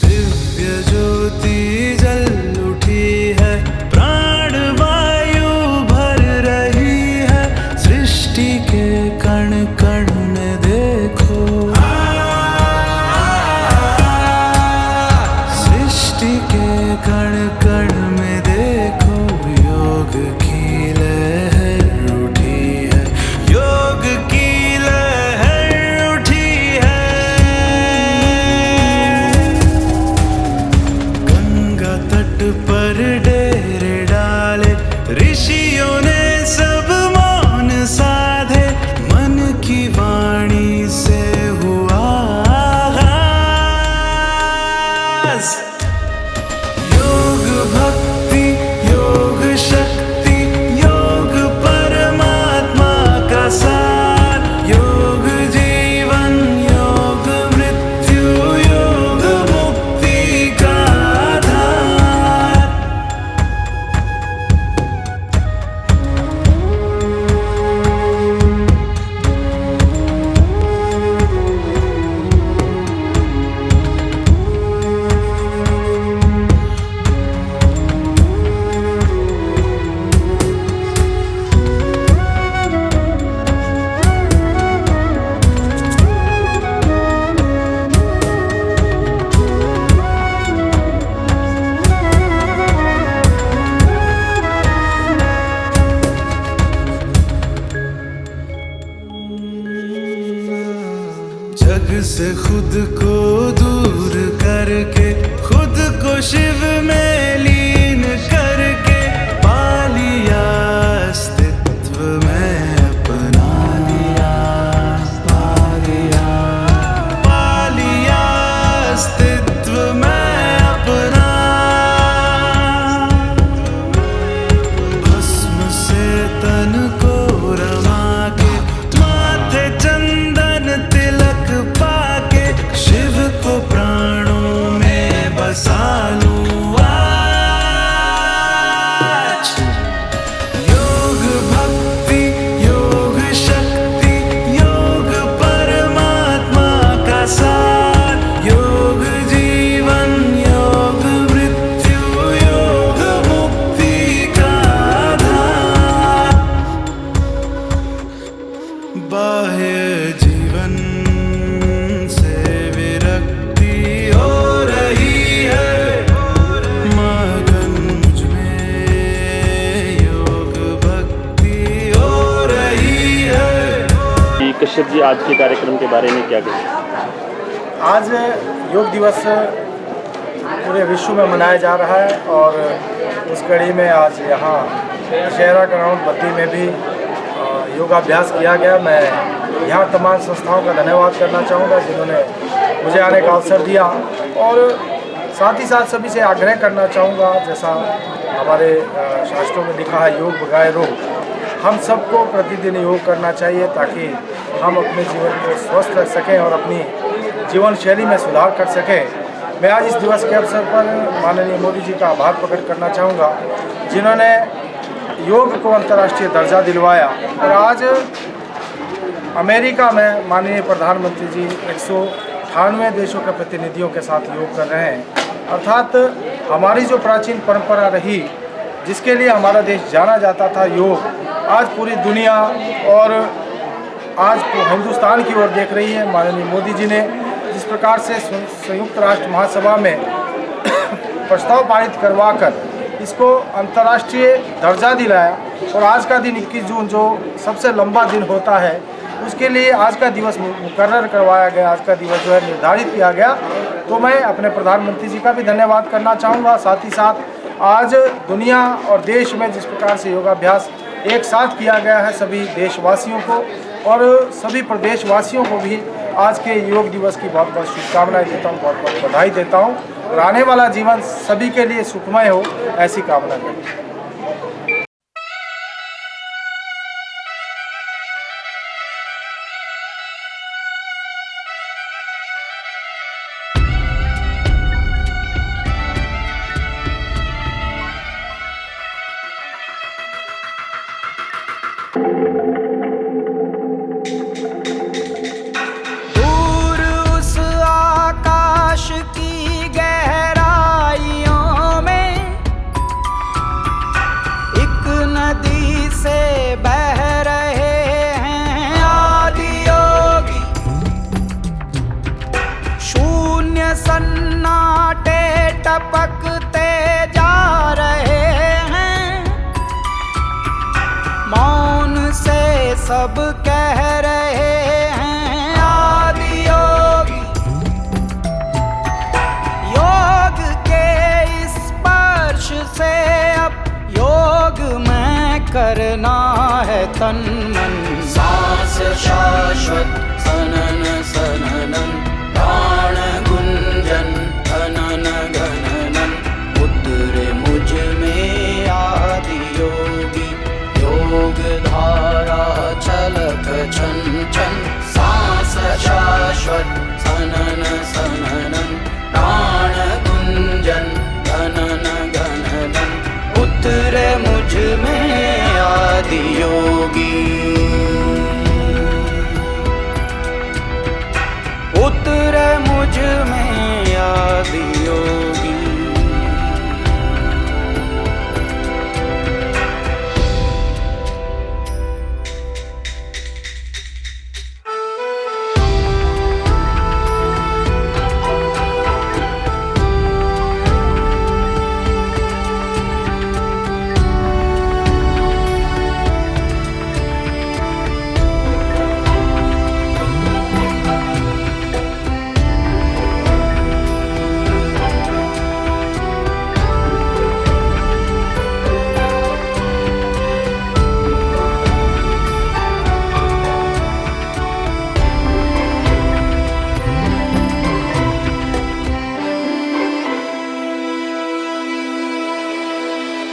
दिव्य ज्योति जल उठी है, प्राण वायु भर रही है, सृष्टि के कण कण में देखो, सृष्टि के कण कण में देखो, योग की लहर उठी है, योग की लहर उठी है। गंगा तट पर डेरे डाले, ऋषियों ने सब मौन साधे, मन की वाणी से हुआ आगाज। योग भक्ति, योग शक्ति, योग परमात्मा का सार, योग जीवन, योग मृत्यु, योग मुक्ति का आधार। जग से खुद को दूर करके, खुद को शिव में लीन करके, पा लिया अस्तित्व में अपना, पा लिया अस्तित्व में अपना। भस्म से तन को रमा के, माथे चंदन तिलक पाके, शिव को प्राणों में बसा लूं आज। योग भक्ति, योग शक्ति, योग परमात्मा का सार, योग जीवन, योग मृत्यु, योग मुक्ति का आधार। बाह्य जीवन से विरक्ति हो रही है, मगन मुझ में योग भक्ति हो रही है। कश्यप जी, आज के कार्यक्रम के बारे में क्या कहें? आज योग दिवस पूरे विश्व में मनाया जा रहा है और उस कड़ी में आज यहाँ दशहरा ग्राउंड बद्दी में भी योगाभ्यास किया गया। मैं यहाँ तमाम संस्थाओं का धन्यवाद करना चाहूँगा जिन्होंने मुझे आने का अवसर दिया। और साथ ही साथ सभी से आग्रह करना चाहूँगा, जैसा हमारे शास्त्रों में लिखा है, योग भगाए रोग, हम सबको प्रतिदिन योग करना चाहिए ताकि हम अपने जीवन को स्वस्थ रख सकें और अपनी जीवन शैली में सुधार कर सकें। मैं आज इस दिवस के अवसर पर माननीय मोदी जी का आभार प्रकट करना चाहूँगा, जिन्होंने योग को अंतर्राष्ट्रीय दर्जा दिलवाया। और आज अमेरिका में माननीय प्रधानमंत्री जी 198 देशों के प्रतिनिधियों के साथ योग कर रहे हैं। अर्थात हमारी जो प्राचीन परंपरा रही, जिसके लिए हमारा देश जाना जाता था, योग आज पूरी दुनिया और आज हिंदुस्तान की ओर देख रही है। माननीय मोदी जी ने जिस प्रकार से संयुक्त राष्ट्र महासभा में प्रस्ताव पारित करवाकर इसको अंतर्राष्ट्रीय दर्जा दिलाया, और आज का दिन 21 जून जो सबसे लंबा दिन होता है, उसके लिए आज का दिवस मुकर्रर करवाया गया, आज का दिवस जो है निर्धारित किया गया। तो मैं अपने प्रधानमंत्री जी का भी धन्यवाद करना चाहूँगा। साथ ही साथ आज दुनिया और देश में जिस प्रकार से योगाभ्यास एक साथ किया गया है, सभी देशवासियों को और सभी प्रदेशवासियों को भी आज के योग दिवस की बहुत बहुत शुभकामनाएं देता हूँ, बहुत बहुत बधाई देता हूँ। और आने वाला जीवन सभी के लिए सुखमय हो, ऐसी कामना करता हूँ। दूर उस आकाश की गहराइयों में एक नदी से बह रहे हैं आदि योगी। शून्य सन्नाटे टपकते जा रहे हैं, मौन से सब कह रहे हैं आदि योगी। योग के स्पर्श से अब योग में करना है तन मन। सांस शाश्वत सनन सननन, प्राण गुंजन धनन गणनन। उतरे मुझ में आदि योगी, योग धारा छलक छन छन। सांस शाश्वत सनन सननन, प्राण गुंजन धनन गणनन। उतरे मुझ में आदि योगी, उतरे मुझ में आदि योगी।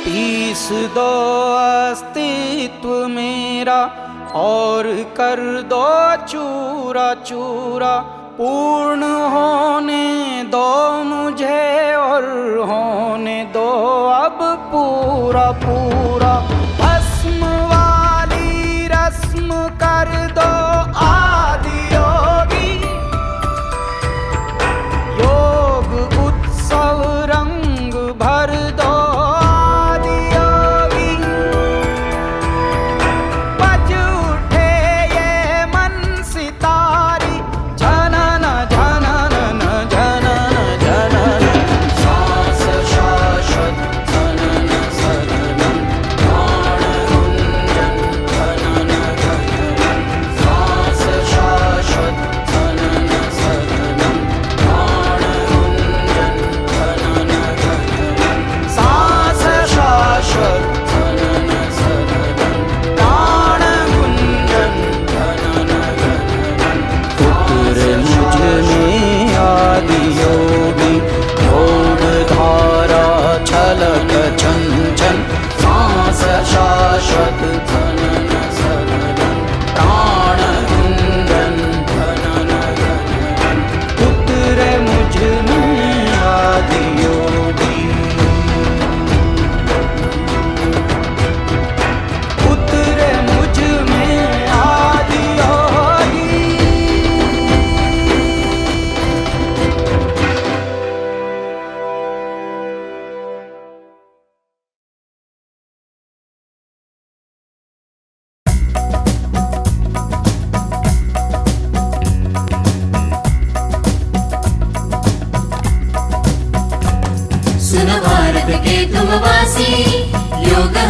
पीस दो अस्तित्व मेरा और कर दो चूरा चूरा। पूर्ण होने दो मुझे और होने दो अब पूरा पूरा। भस्म वाली रस्म कर दो आदि योगी, योग उत्सव रंग भर दो आदि योगी। बज उठे ये मन सितारी, झनन झनन झनन झनन। सांस शाश्वत सनन सनन, प्राण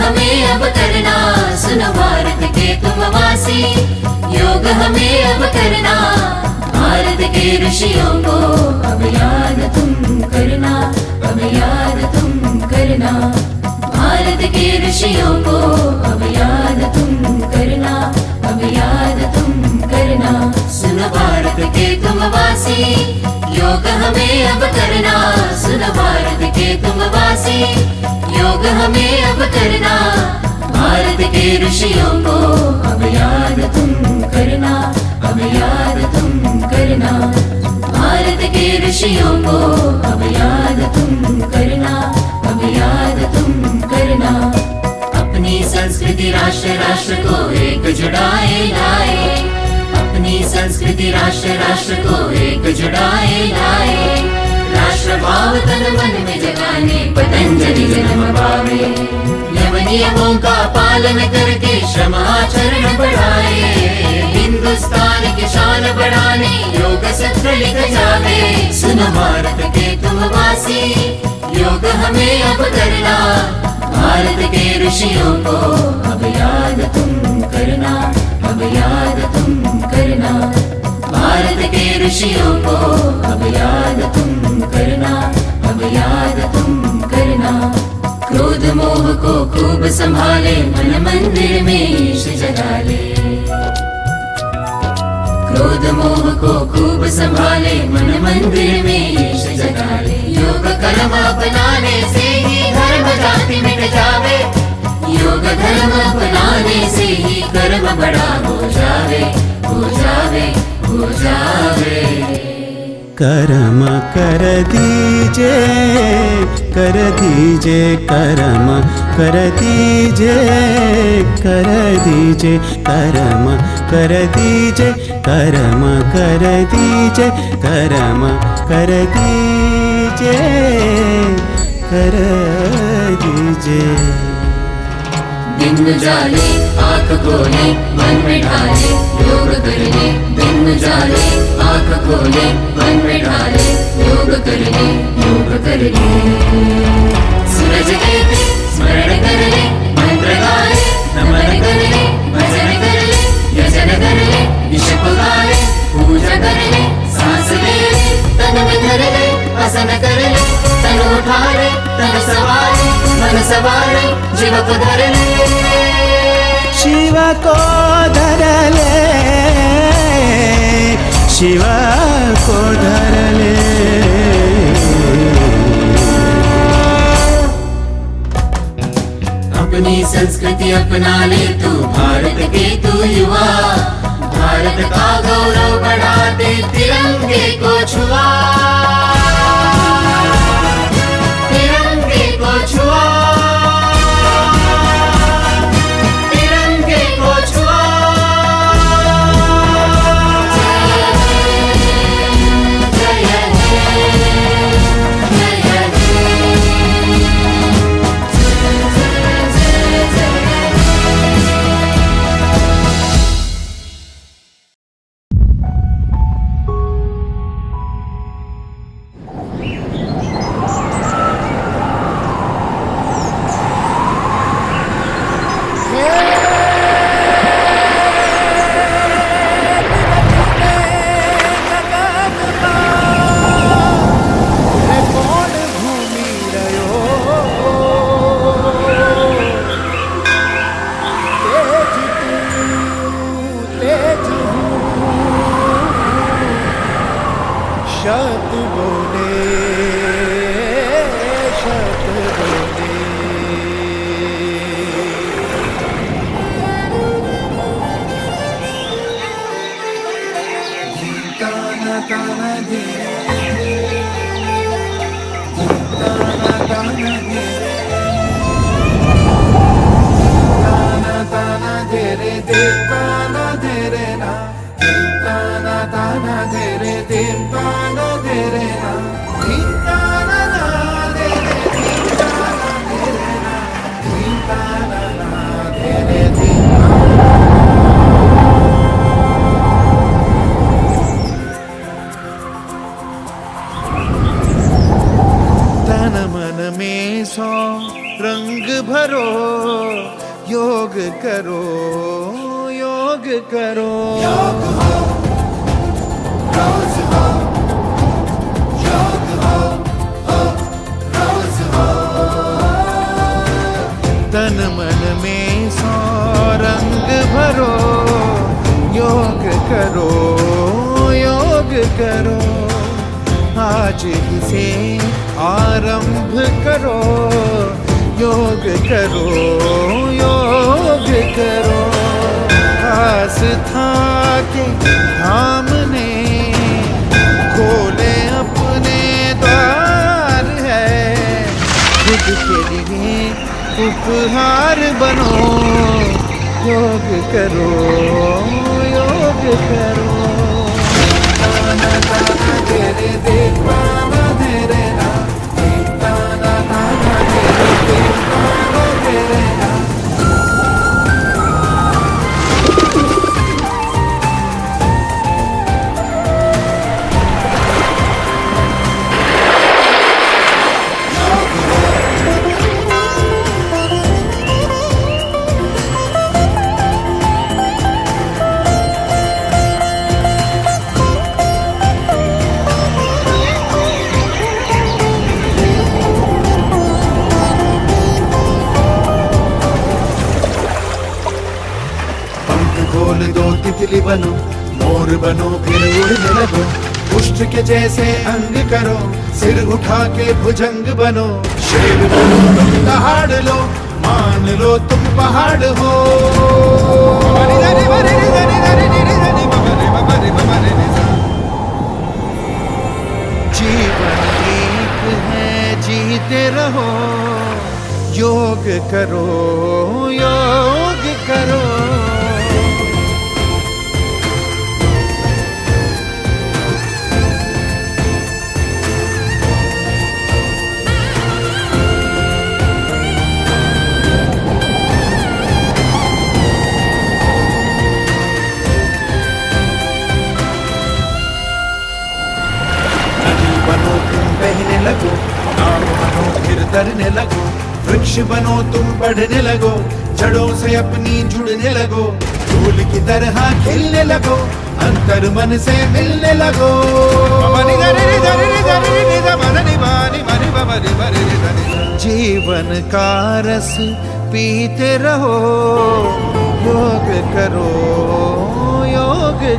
हमें अब करना, सुनो भारत के तुम वासी, योग हमें अब करना, भारत के ऋषियों को अब याद तुम करना, अब याद तुम करना, भारत के ऋषियों को अब याद तुम करना, अब याद तुम करना, सुनो भारत के तुम वासी, योग हमें अब करना, सुनो भारत के तुम वासी, योग हमें अब करना, भारत के ऋषियों को अब याद तुम करना, अब याद तुम करना, भारत के ऋषियों को अब याद तुम करना, अब याद तुम करना, अपनी संस्कृति राष्ट्र राष्ट्र को एक जुड़ाए लाए, अपनी संस्कृति राष्ट्र राष्ट्र को एक जुड़ाए लाए, राष्ट्र भाव तन मन में जगाने पतंजलि जन्म पावे, यम नियमों का पालन करके श्रम आचरण बढ़ाए, हिंदुस्तान की शान बढ़ाने योग सूत्र लिख जावे, सुनो भारत के तुम वासी, योग हमें अब करना, भारत के ऋषियों को अब याद तुम करना, अब याद तुम करना, भारत के ऋषियों को अब याद तुम करना, अब याद तुम करना, क्रोध मोह को खूब संभाले, मन मंदिर में ईश जगा ले, क्रोध मोह को खूब संभाले, मन मंदिर में ईश जगा ले, योग कर्म अपनाने से ही धर्म जाति मिट जावे, योग धर्म अपनाने से ही कर्म बड़ा हो जावे, हो जावे, हो जावे। कर्म कर दीजे कर्म कर दीजे कर्म कर दीजे कर्म कर दीजे कर्म कर दीजे कर दीजे। दिन उजाले आँख खोले मन में ढाले, योग करने दिन उजाले आँख खोले मन में ढाले, योग करने सूरज देते स्मरण कर ले, मंत्र गा ले, नमन कर ले, भजन कर ले, यजन कर ले, विषप गा ले, पूजा कर ले, सांस ले ले, तन में धर ले, आसन कर ले, तन उठा ले, तन सवारे, मन सवारे, जीव को धर ले, शिव को धर ले, शिव को धर ले। अपनी संस्कृति अपना ले तू, भारत के तू युवा, भारत का गौरव बढ़ाते तिरंगे को छुआ, तिरंगे को छुआ, तिरंगे को छुआ। तन मन में सौ रंग भरो, योग करो, योग करो। तन मन में सौ रंग भरो, योग करो, योग करो। आज ही से आरंभ करो, योग करो, योग करो। आस्था के धाम ने खोले अपने द्वार है, खुद के लिए उपहार बनो, योग करो, योग करो। खोल दो तितली बनो, मोर बनो फिर उड़ने लगो। उष्ट के जैसे अंग करो, सिर उठा के भुजंग बनो। शेर बनो तुम दहाड़ लो, मान लो तुम पहाड़ हो। जीवन एक है, जीते रहो, योग करो, योग करो। बनो तुम बहने लगो, नाव बनो फिर तरने लगो। वृक्ष बनो तुम बढ़ने लगो, जड़ों से अपनी जुड़ने लगो। फूल की तरह खिलने लगो, अंतर मन से मिलने लगो। जीवन का रस पीते रहो, योग करो,